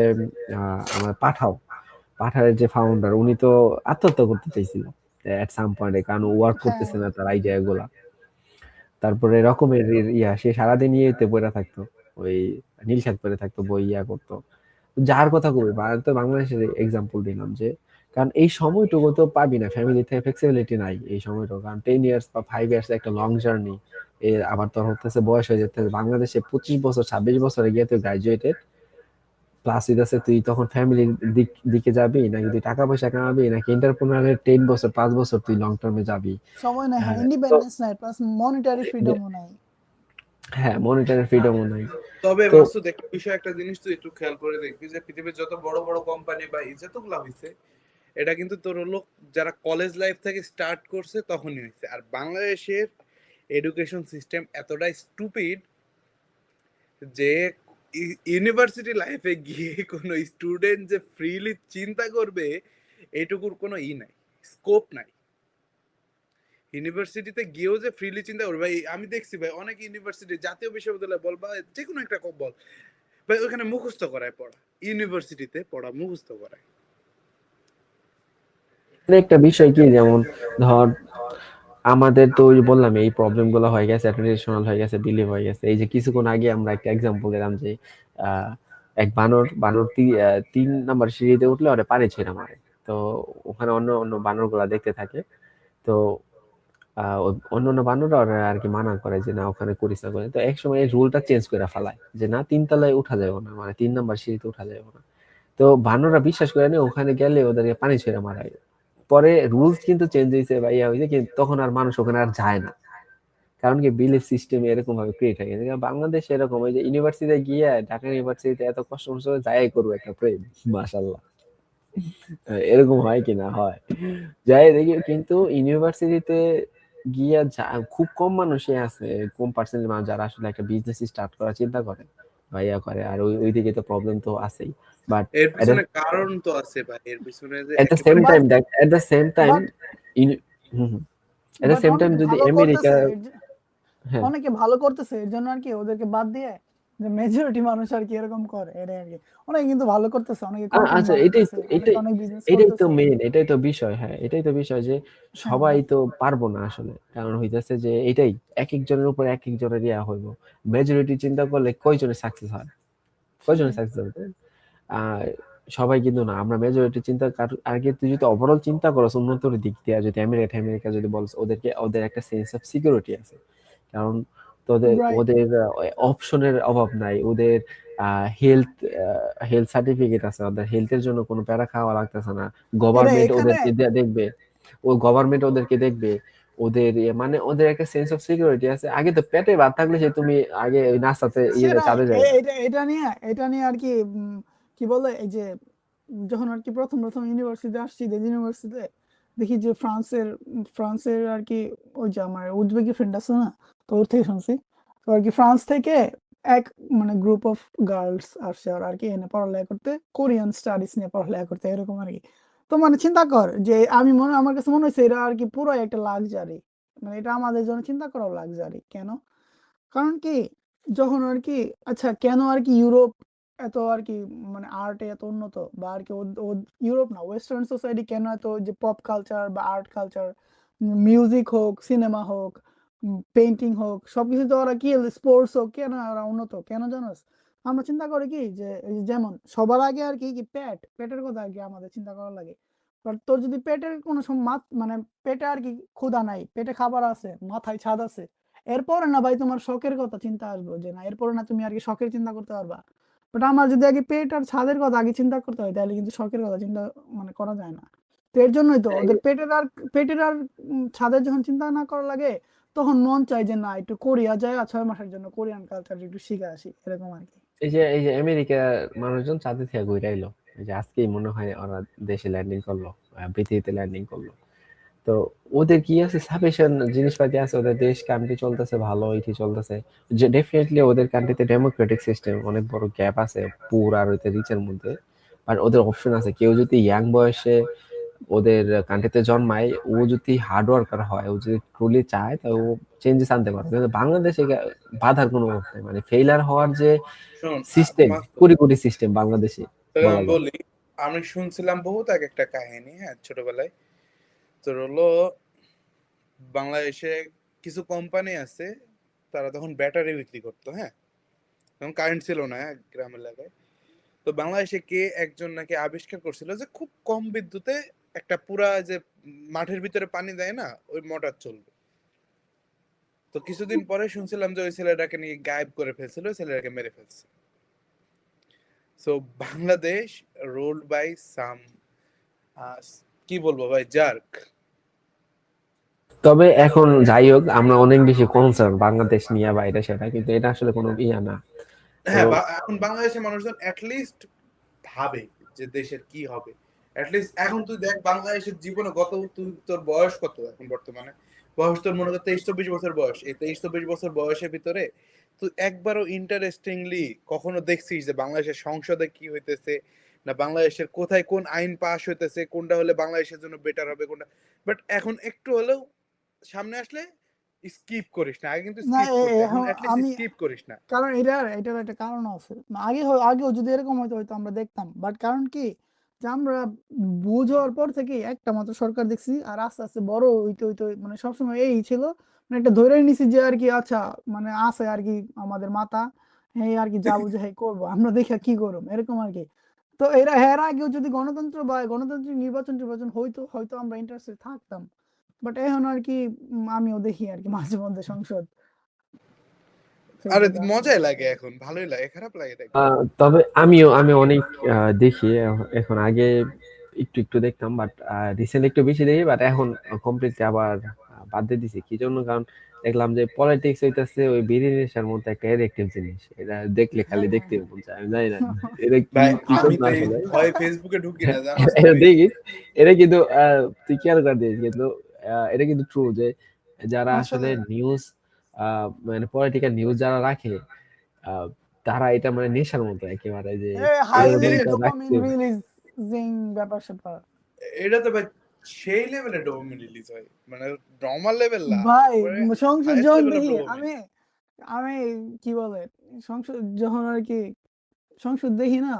আমার পাঠাওয়ের যে ফাউন্ডার, উনি তো আত্মহত্যা করতে চাইছিল এট সাম পয়েন্টে, কারণ ওয়ার্ক হ্যাঁ, করতেছে না তার আইডিয়া গুলা। তারপরে রকমের সে সারাদিন ইয়েতে পড়ে থাকতো, ওই নীল শাক পরে থাকতো, বই ইয়া করতো। যার কথা কবি তো বাংলাদেশের এক্সাম্পল দিলাম, যে কারণ এই সময়টুকু তো পাবি না, ফ্যামিলি থেকে ফ্লেক্সিবিলিটি নাই এই সময়টুকু, কারণ 10 ইয়ার্স বা 5 ইয়ার্স একটা লং জার্নি। এর আবার তোর হতেছে বয়স হয়ে যেতে বাংলাদেশে 25 বছর 26 বছরে গিয়ে তুই গ্রাজুয়েটেড, প্লাস হইতেছে তুই তখন ফ্যামিলির দিকে যাবি, নাকি তুই টাকা পয়সা কামাবি, নাকি এন্টারপ্রেনারের 10 বছর 5 বছর তুই লং টার্মে যাবি। সময় নাই, হ্যাঁ, তো ইন্ডিপেন্ডেন্স নাই, প্লাস মনিটারি ফ্রিডমও নাই। হ্যাঁ, মনিটারি ফ্রিডমও নাই। তবে তো মাসুদ একটা বিষয়, একটা জিনিস তুই একটু খেয়াল করে দেখবি যে পৃথিবীর যত বড় বড় কোম্পানি বা এই যতগুলা হইছে, এটা কিন্তু তোর হলো যারা কলেজ লাইফ থেকে স্টার্ট করছে তখনই হয়েছে। আর বাংলাদেশের এডুকেশন সিস্টেম এতটাই স্টুপিড যে ইউনিভার্সিটি লাইফে গিয়ে কোনো স্টুডেন্ট যে ফ্রিলি চিন্তা করবে এইটুকুর কোনো নাই, স্কোপ নাই। ইউনিভার্সিটিতে গিয়েও যে ফ্রিলি চিন্তা করবে ভাই, আমি দেখছি ভাই অনেক ইউনিভার্সিটি, জাতীয় বিশ্ববিদ্যালয় বল বা যে কোনো একটা বল ভাই, ওখানে মুখস্থ করায় পড়া, ইউনিভার্সিটিতে পড়া মুখস্থ করায়। একটা বিষয় কি, যেমন ধর আমাদের তো ওই যে বললাম এই প্রবলেম গুলো হয়ে গেছে, ট্রেডিশনাল হয়ে গেছে, বিলিভ হয়ে গেছে। এই যে কিছুক্ষণ আগে আমরা একটা এক্সাম্পল দিলাম যে এক বানর 3 নাম্বার সিঁড়িতে উঠলে ওরা পানি ছেড়ে মারে। তো ওখানে অন্য অন্য বানর গুলা দেখতে থাকে। তো অন্য বানররা ওরা আর কি মানা করে যে না ওখানে করিস না করে। তো এক সময় এই রুলটা চেঞ্জ করে ফেলায় যে না 3 তলায় উঠা যাবে না, মানে 3 নাম্বার সিঁড়িতে উঠা যাবে না। তো বানররা বিশ্বাস করে না, ওখানে গেলে ওদেরকে পানি ছেড়ে মারায়। পরে রুলস কিন্তু চেঞ্জ হয়েছে বা ইয়া হয়েছে, কিন্তু তখন আর মানুষ ওখানে আর যায় না। কারণ কি বিলিফ সিস্টেম এরকম ভাবে ক্রিয়েট হয়ে গেছে। বাংলাদেশে এরকম ওই যে ইউনিভার্সিটিতে গিয়ে, ঢাকা ইউনিভার্সিটিতে এত কষ্ট মষ্ট করে যাই করবো একটা প্রেম, মাশাল্লাহ এরকম হয় কিনা হয়, যাই দেখি। কিন্তু ইউনিভার্সিটিতে গিয়া খুব কম মানুষই আছে, কম পার্সেন্টেজ মানুষ যারা আসলে একটা বিজনেস স্টার্ট করার চিন্তা করে বা ইয়া করে। আর ওইদিকে তো প্রবলেম তো আছেই। বাট এর পিছনে কারণ তো আছে ভাই, এর পিছনে যে এট দ্য সেম একেবারে time at the same time but at the same time অনেকে যদি ভালো আমেরিকা, করতেছে, হ্যাঁ অনেকে ভালো করতেছে এর জন্য আর কি ওদেরকে বাদ দিয়ে, যে মেজরিটি মানুষ আর কি এরকম করে এটাই আর কি। অনেকে কিন্তু ভালো করতেছে, অনেকে কন্টেন্ট আচ্ছা বানাইতেছে, অনেকে অনেক বিজনেস এটাই তো করতেছে। মেইন, এটাই তো বিষয়। হ্যাঁ এটাই তো বিষয় যে হ্যাঁ সবাই তো পারবো না আসলে। কারণ হইতেছে যে এটাই এক একজনের উপর এক একজনের ইয়া হইব। মেজরিটি চিন্তা করলে কয়জনের সাকসেস হয়, কয়জনের সেটাই। সাকসেস হবে? আহ সবাই কিন্তু না। আমরা মেজরিটি চিন্তা আগে তুই যদি ওভারঅল চিন্তা করস উন্নতির দিক দিয়ে, যদি আমেরিকা যদি বলস ওদের একটা সেন্স অফ সিকিউরিটি আছে। কারণ তোদের রাইট। ওদের অপশনের অভাব নাই, ওদের হেলথ হেলথ সার্টিফিকেট আছে, ওদের হেলথের জন্য কোনো প্যারা খাওয়া লাগতেছে না। এরা গভর্নমেন্ট এখানে ওদেরকে দেখবে, ও গভর্নমেন্ট ওদেরকে দেখবে। ওদের মানে ওদের একটা সেন্স অফ সিকিউরিটি আছে। আগে তো পেটে ভাত থাকলে সে তুমি আগে ওই নাস্তাতে ইয়ে সেটাই, চাঁদে যাবে। এটা নিয়ে আর কি কি বলে, এই যে যখন আর কি প্রথম প্রথম ইউনিভার্সিটি আসছি, ইউনিভার্সিটিতে দেখি যে ফ্রান্সের আর কি, ওই যে আমার উজবেকি ফ্রেন্ড আছে না, তো ওর থেকে শুনছি। তো আর কি ফ্রান্স থেকে এক মানে গ্রুপ অফ গার্লস আসছে আর কি এনে পড়ালেখা করতে, কোরিয়ান স্টাডিজ নিয়ে পড়ালেখা করতে, এরকম আর কি। তো মানে চিন্তা কর যে আমার কাছে মনে হয়েছে এটা আর কি পুরো একটা লাক্সারি, মানে এটা আমাদের জন্য চিন্তা করাও লাক্সারি। কেন? কারণ কি, যখন আর কি, আচ্ছা কেন আর কি ইউরোপ এত আর কি মানে আর্টে এত উন্নত, বা আর কি ইউরোপ না, ওয়েস্টার্ন সোসাইটি কেন এত, যে পপ কালচার বা আর্ট কালচার, মিউজিক হোক, সিনেমা হোক, পেইন্টিং হোক, সবকিছুতে ওরা কি, স্পোর্টস হোক, কেন ওরা উন্নত কেন জানোস? আমরা চিন্তা করি কি যে এই যে যেমন সবার আগে আর কি কি পেটের কথা আর কি আমাদের চিন্তা করা লাগে। বাট তোর যদি পেটের কোনো মানে পেটে আর কি ক্ষুধা নাই, পেটে খাবার আছে, মাথায় ছাদ আছে, এরপরে না ভাই তোমার শখের কথা চিন্তা আসবে, যে না এরপরে না তুমি আর কি শখের চিন্তা করতে পারবা। বাট আমার যদি আগে পেট আর ছাদের কথা আগে চিন্তা করতে হয়, তাহলে কিন্তু শখের কথা চিন্তা মানে করা যায় না। তো এর জন্যই তো ওদের পেটের আর ছাদের যখন চিন্তা না করা লাগে, তখন মন চায় যে না একটু কোরিয়া যায়, আর 6 মাসের জন্য কোরিয়ান কালচার একটু শিখে আসি, এরকম আর কি। এই যে আমেরিকার মানুষজন চাঁদে থেকে ঘুরে আইলো, এই যে আজকেই মনে হয় ওরা দেশে ল্যান্ডিং করলো, পৃথিবীতে ল্যান্ডিং করলো। তো ওদের কি আছে, সাফিসিয়েন্ট জিনিসপাতি আছে, ওদের দেশ কান্ট্রি চলতেছে ভালো, ইটি চলতেছে। যে ডেফিনেটলি ওদের কান্ট্রিতে ডেমোক্রেটিক সিস্টেম, অনেক বড় গ্যাপ আছে পুর আর ওইতে রিচের মধ্যে। আর ওদের অপশন আছে, কেউ যদি ইয়াং বয়সে ওদের কান্ট্রিতে জন্মায়, ও যদি হার্ড ওয়ার্কার হয়, ও যদি ট্রুলি চায়, তা ও চেঞ্জেস আনতে পারে। কিন্তু বাংলাদেশে বাধার কোনো অভাব নেই, মানে ফেইলার হওয়ার যে শোন সিস্টেম, মাসুদ, কোটি কোটি সিস্টেম বাংলাদেশে তোকে বলা আমি যায়। বলি, আমি শুনছিলাম বহুত আগে একটা কাহিনী, হ্যাঁ ছোটবেলায়। তোর হলো বাংলাদেশে কিছু কোম্পানি আছে, তারা তখন ব্যাটারি বিক্রি করতো, হ্যাঁ তখন কারেন্ট ছিল না গ্রাম এলাকায়। তো বাংলাদেশে কে একজন নাকি আবিষ্কার করছিল যে খুব কম বিদ্যুতে একটা পুরা যে মাঠের ভিতরে পানি দেয় না, ওই মোটর চলবে। তো কিছুদিন পরে শুনছিলাম যে ওই ছেলেটাকে নিয়ে গায়েব করে ফেলছিল, ওই ছেলেটাকে মেরে ফেলছে। সো বাংলাদেশ রোল্ড বাই সাম, কি বলবো ভাই, জার্ক। তবে এখন যাই হোক, আমরা অনেক বেশি কনসার্ন বাংলাদেশ নিয়ে বা এটা সেটা, কিন্তু এটা আসলে কোনো ইয়া না। তো হ্যাঁ, এখন বাংলাদেশের মানুষজন অ্যাটলিস্ট ভাবে যে দেশের কি হবে। অ্যাটলিস্ট এখন তুই দেখ বাংলাদেশের জীবনে তোর বয়স কত এখন বর্তমানে? বয়স তোর মনে কর 23-24 বছর বয়স। এই 23-24 বছর বয়সের ভিতরে তুই একবারও ইন্টারেস্টিংলি কখনো দেখছিস যে বাংলাদেশের সংসদে কি হইতেছে, না বাংলাদেশের কোথায় কোন আইন পাস হইতেছে, কোনটা হলে বাংলাদেশের জন্য বেটার হবে কোনটা? বাট এখন একটু হলেও সামনে আসলে স্কিপ করিস না। আগে কিন্তু না স্কিপ করতে, এখন এখন অ্যাটলিস্ট আমি স্কিপ করিস না। কারণ এটার একটা কারণ আছে। আগেও যদি এরকম হতো হয়তো আমরা দেখতাম। বাট কারণ কি যে আমরা বুঝ হওয়ার পর থেকেই একটা মাত্র সরকার দেখছি আর আস্তে আস্তে বড় হইতে মানে সবসময় এই ছিল, মানে একটা ধরে নিছি যে আর কি আচ্ছা মানে আছে আর কি আমাদের মাথা, হ্যাঁ আর কি যা বুঝে হ্যাঁ করবো আমরা দেখে কি করব এরকম আর কি। তো এর আগেও যদি গণতন্ত্র বা গণতান্ত্রিক নির্বাচন হইতো হয়তো আমরা ইন্টারেস্টেড থাকতাম। বাট এখন আর কি আমিও দেখি আর কি মাঝে মধ্যে সংসদ আরে ফেসবুকে আসে। মজাই লাগে, এখন ভালোই লাগে, খারাপ লাগে দেখতে। তবে আমি অনেক দেখি এখন। আগে একটু দেখতাম, বাট রিসেন্ট একটু বেশি দেখি, বাট এখন কমপ্লিটলি আবার বাদ দিয়ে দিছি। কি জন্য? কারণ দেখলাম যে পলিটিক্স হইতাছে ওই বিড়ি নেশার মধ্যে একটা এডিকটিভ জিনিস। এটা দেখলে খালি হ্যাঁ দেখতে মন চায়। আমি জানি না এটা কি ভাই কি আমি করতে তো এই আসলে। ভয়ে ফেসবুকে ঢুকি না, জানোস এটা তুই? দেখিস, এটা কিন্তু তুই খেয়াল করে দিস কিন্তু এটা কিন্তু ট্রু যে যারা আসলে আসলে নিউজ মানে পলিটিক্যাল নিউজ যারা রাখে, আহ, তারা এটা মানে নেশার মতো একেবারে, যে হাই এটার উপর সিরিয়াস, এটা ডোপামিন রাখতে। রিলিজিং ব্যাপার স্যাপার। এটা তো ভাই সেই লেভেলে ডোপামিন রিলিজ হয়, মানে নর্মাল লেভেল না, ভাই একবারে সংসদ হাইয়েস্ট যখন লেভেল অফ দেখি ডোপামিন। আমি আমি কি বলে সংসদ যখন আর কি সংসদ দেখি না,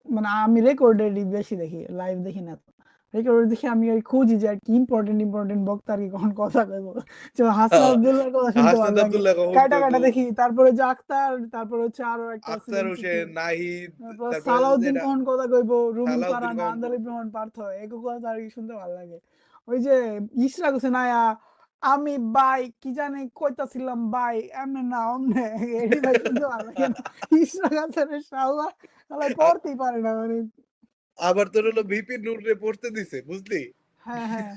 মানে আমি রেকর্ডেডই বেশি দেখি, লাইভ দেখি না তো। রেকর্ডেড দেখি আমি ওই খুঁজি যে আর কি ইম্পর্টেন্ট বক্তা আর কি কখন কথা কইবো। যে হাসনাত আব্দুল্লাহর কথা শুনতে ভালো হাসনাত লাগে। আব্দুল্লাহ কখন কাটা কইবো, কাটা দেখি। তারপরে যে আখতার, তারপরে হচ্ছে আরো একটা আছে আখতার এনসিপি। হোসেন, নাহিদ, তারপর তারপরে সালাউদ্দিন যেটা কখন কথা কইবো, রুমিন সালাউদ্দিন ফারহান, কখন আন্দালিব রহমান পার্থ, এগুলো কথা আর কি শুনতে ভালো লাগে। ওই যে ইশরাক হোসেন আয়া, আমি ভাই কি জানি কইতাছিলাম ভাই এমনে না অমনে, এডি ভাই শুনতে ভালো লাগে না। ইশরাক হাসানের শালা শালা আ- পড়তেই পারে না মানে। আবার তোর হলো ভিপি নূরে পড়তে দিছে, বুঝলি? হ্যাঁ, হ্যাঁ।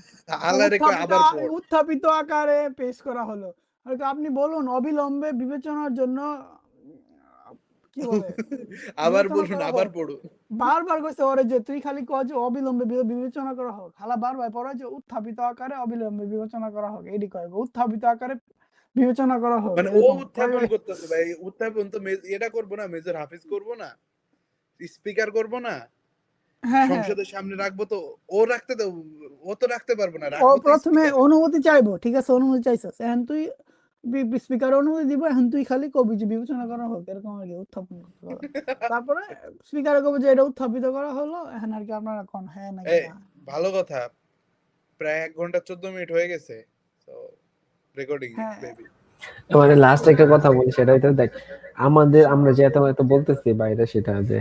আল্লাহ রে কয় উত্থাপিত আবার পড়। উত্থাপিত আকারে পেশ করা হলো। হয়তো আপনি বলুন অবিলম্বে বিবেচনার জন্য কি বলে? আবার বিবেচনা বলুন, করা আবার হোক। পড়ুন। বারবার কইছে ওরে যে তুই খালি কয় যে অবিলম্বে বিবেচনা করা হোক। হালা বারবার পড়ে যে উত্থাপিত আকারে অবিলম্বে বিবেচনা করা হোক। এডি কয় উত্থাপিত আকারে বিবেচনা করা হোক। মানে ও এরকম কয় উত্থাপন করতেছে ভাই, উত্থাপন তো এটা করবো না, মেজর হাফিজ করবো না, স্পিকার করবো না, হ্যাঁ, হ্যাঁ। সংসদের সামনে রাখবো তো? ও রাখতে তো, ও তো রাখতে পারবো না, ও রাখবো তো প্রথমে স্পিকারে। অনুমতি চাইবো। ঠিক আছে অনুমতি চাইছস। এখন তুই স্পিকার অনুমতি দিব, এখন তুই খালি কবি যে বিবেচনা করা হোক এরকম আর কি উত্থাপন করতে পারো। তারপরে স্পিকারে কবি যে এটা উত্থাপিত করা হলো, এখন আর কি আপনারা কোন হ্যাঁ নাকি এই না। ভালো কথা, প্রায় 1 ঘন্টা 14 মিনিট হয়ে গেছে। তো রেকর্ডিং ইট হ্যাঁ, বেবি। মানে লাস্ট একটা কথা বলি, সেটা হয়তো দেখ, আমরা যে এত বলতেছি বাইরে, সেটা যে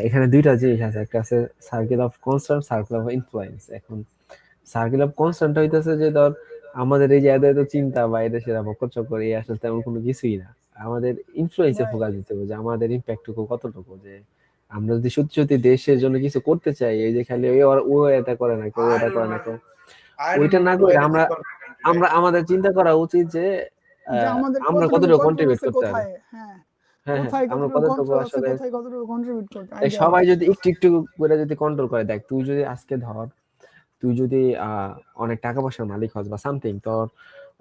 এখানে দুইটা জিনিস আছে। একটা আছে circle of concern, circle of influence. এখন সার্কেল অফ কনসার্নটা হইতেছে যে ধর আমাদের এই যে এত চিন্তা বা এটা সেটা বকর চক্কর, এই আসলে তেমন কোনো কিছুই না। আমাদের ইনফ্লুয়েন্সে রাইট। ফোকাস দিতে হবে, যে আমাদের ইম্প্যাক্টটুকু কতটুকু, যে আমরা যদি সত্যি সত্যি দেশের জন্য কিছু করতে চাই, এই যে খালি ও এটা করে না কেউ, আই এটা করে ডোন্ট না নো, কেউ, আই ডোন্ট ওইটা নো না ব্রো, করে এটা আমরা ইজ কান্ট্রি আমরা রাইট? আমাদের চিন্তা করা উচিত যে যে আমাদের আমরা কতটুকু কতটুকু কন্ট্রোল কন্ট্রিবিউট আছে করতে হবে। কোথায়, হ্যাঁ, হ্যাঁ, হ্যাঁ, কোথায় আমরা কতটুকু কতটুকু কন্ট্রোল আছে, আসলে কোথায় কতটুকু কন্ট্রিবিউট করতে এই আইডিয়া সবাই আছে। যদি একটু করে যদি কন্ট্রোল করে, দেখ তুই যদি আজকে ধর, তুই যদি অনেক টাকা পয়সার মালিক হস বা সামথিং, তোর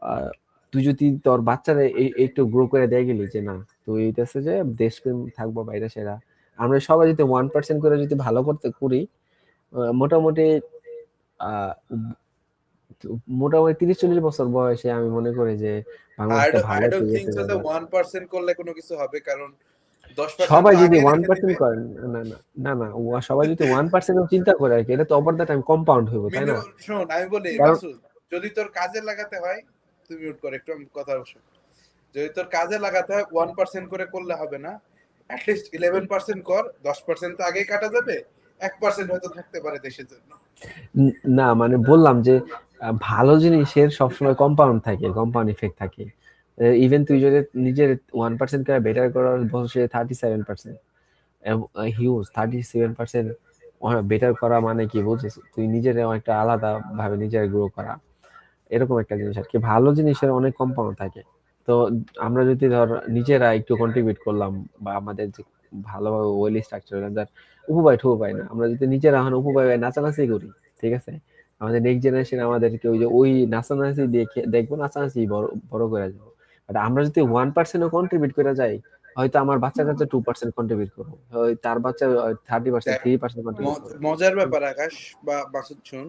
আহ, তুই যদি তোর বাচ্চারা একটু গ্রো করে দিয়ে গেলি যে না, তুই এইটাছে যে দেশপ্রেম থাকবো বাইরে সেরা, আমরা সবাই যদি 1% করে যদি ভালো করতে করি, মোটামুটি আহ মোটামুটি 30-40 বছর বয়সে আমি মনে করি যে বাংলাদেশ একটা আই ভালো একটা ডোন্ট থিংক ইয়েতে সো যে যাবে। 1% করলে কোনো কিছু হবে, কারণ 10% সবাই তো যদি আগেই ওয়ান রেখে পার্সেন্ট দিবে। করেন, না না না না সবাই যদি 1% চিন্তা করে আর কি, এটা তো ওভার দ্য টাইম কম্পাউন্ড হইব, তাই না? মিনিমাম শোন, আমি বলি কারণ মাসুদ, যদি তোর কাজে লাগাতে হয়, তুই মিউট কর একটু, আমি কথা শোন। যদি তোর কাজে লাগাতে হয় 1% করে করলে হবে না, অ্যাটলিস্ট 11% কর, 10% তো আগেই কাটা যাবে, 1% হয়তো থাকতে পারে দেশের জন্য। না মানে বললাম যে ভালো জিনিসের সবসময় কম্পাউন্ড থাকে, কম্পাউন্ড ইফেক্ট থাকে। ইভেন তুই যদি নিজের 1% করে বেটার করার বছরে 37%, হিউজ 37% বেটার করা মানে কি বুঝছিস? তুই নিজের একটা আলাদা ভাবে নিজের গ্রো করা, এরকম একটা জিনিস আর কি। ভালো জিনিসের অনেক কম্পাউন্ড থাকে। তো আমরা যদি ধর নিজেরা একটু কন্ট্রিবিউট করলাম, বা আমাদের যে ভালোভাবে ওয়েল স্ট্রাকচার, যার উপবায় ঠুবাই না, আমরা যদি নিজেরা এখন উপবায় নাচানাচি করি, ঠিক আছে, আমাদের নেক্সট জেনারেশন আমাদেরকে ওই যে ওই নাচানাচি দিয়ে দেখবো, নাচানাচি বড় বড় করে যাবো। বাট আমরা যদি 1% ও কন্ট্রিবিউট করে যাই, হয়তো আমার বাচ্চা কাচ্চা 2% কন্ট্রিবিউট করবো, হয় তার বাচ্চা 30% 3% কন্ট্রিবিউট করবে। মজার ব্যাপার আকাশ বা মাসুদ শুন,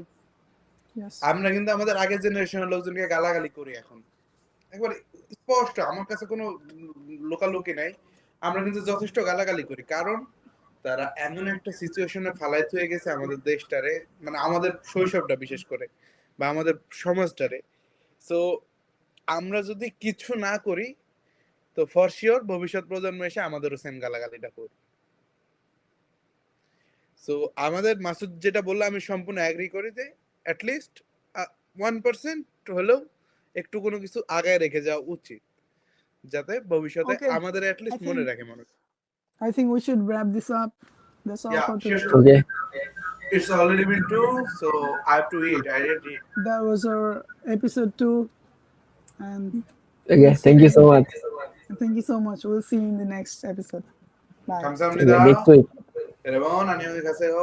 Yes. আমরা কিন্তু আমাদের আগের জেনারেশনের লোকজনকে গালাগালি করি এখন, একবার স্পষ্ট, আমার কাছে কোনো লোকালোকি নাই, আমরা কিন্তু যথেষ্ট গালাগালি করি, কারণ তারা এমন একটা সিচুয়েশনে ফালাইত হয়ে গেছে আমাদের দেশটারে, মানে আমাদের শৈশবটা বিশেষ করে বা আমাদের সমাজটারে। সো আমরা যদি কিছু না করি তো ফর শিওর ভবিষ্যৎ প্রজন্ম এসে আমাদেরও সেম গালাগালিটা করবে। সো আমাদের মাসুদ যেটা বললো আমি সম্পূর্ণ অ্যাগ্রি করি যে অ্যাটলিস্ট 1% হলেও একটু কোনো কিছু আগায় রেখে যাওয়া উচিত, যাতে ভবিষ্যতে Okay, আমাদের I অ্যাটলিস্ট মনে think রাখে মানুষ। I think we should wrap this up. That's all Yeah, for sure, today. sure. Okay, It's already been 2, so I have to eat. I didn't eat. That was our episode 2, and okay, thank you so much. thank you so much. We'll see you in the next episode. Bye. 감사합니다. Next week. 여러분 안녕히 가세요.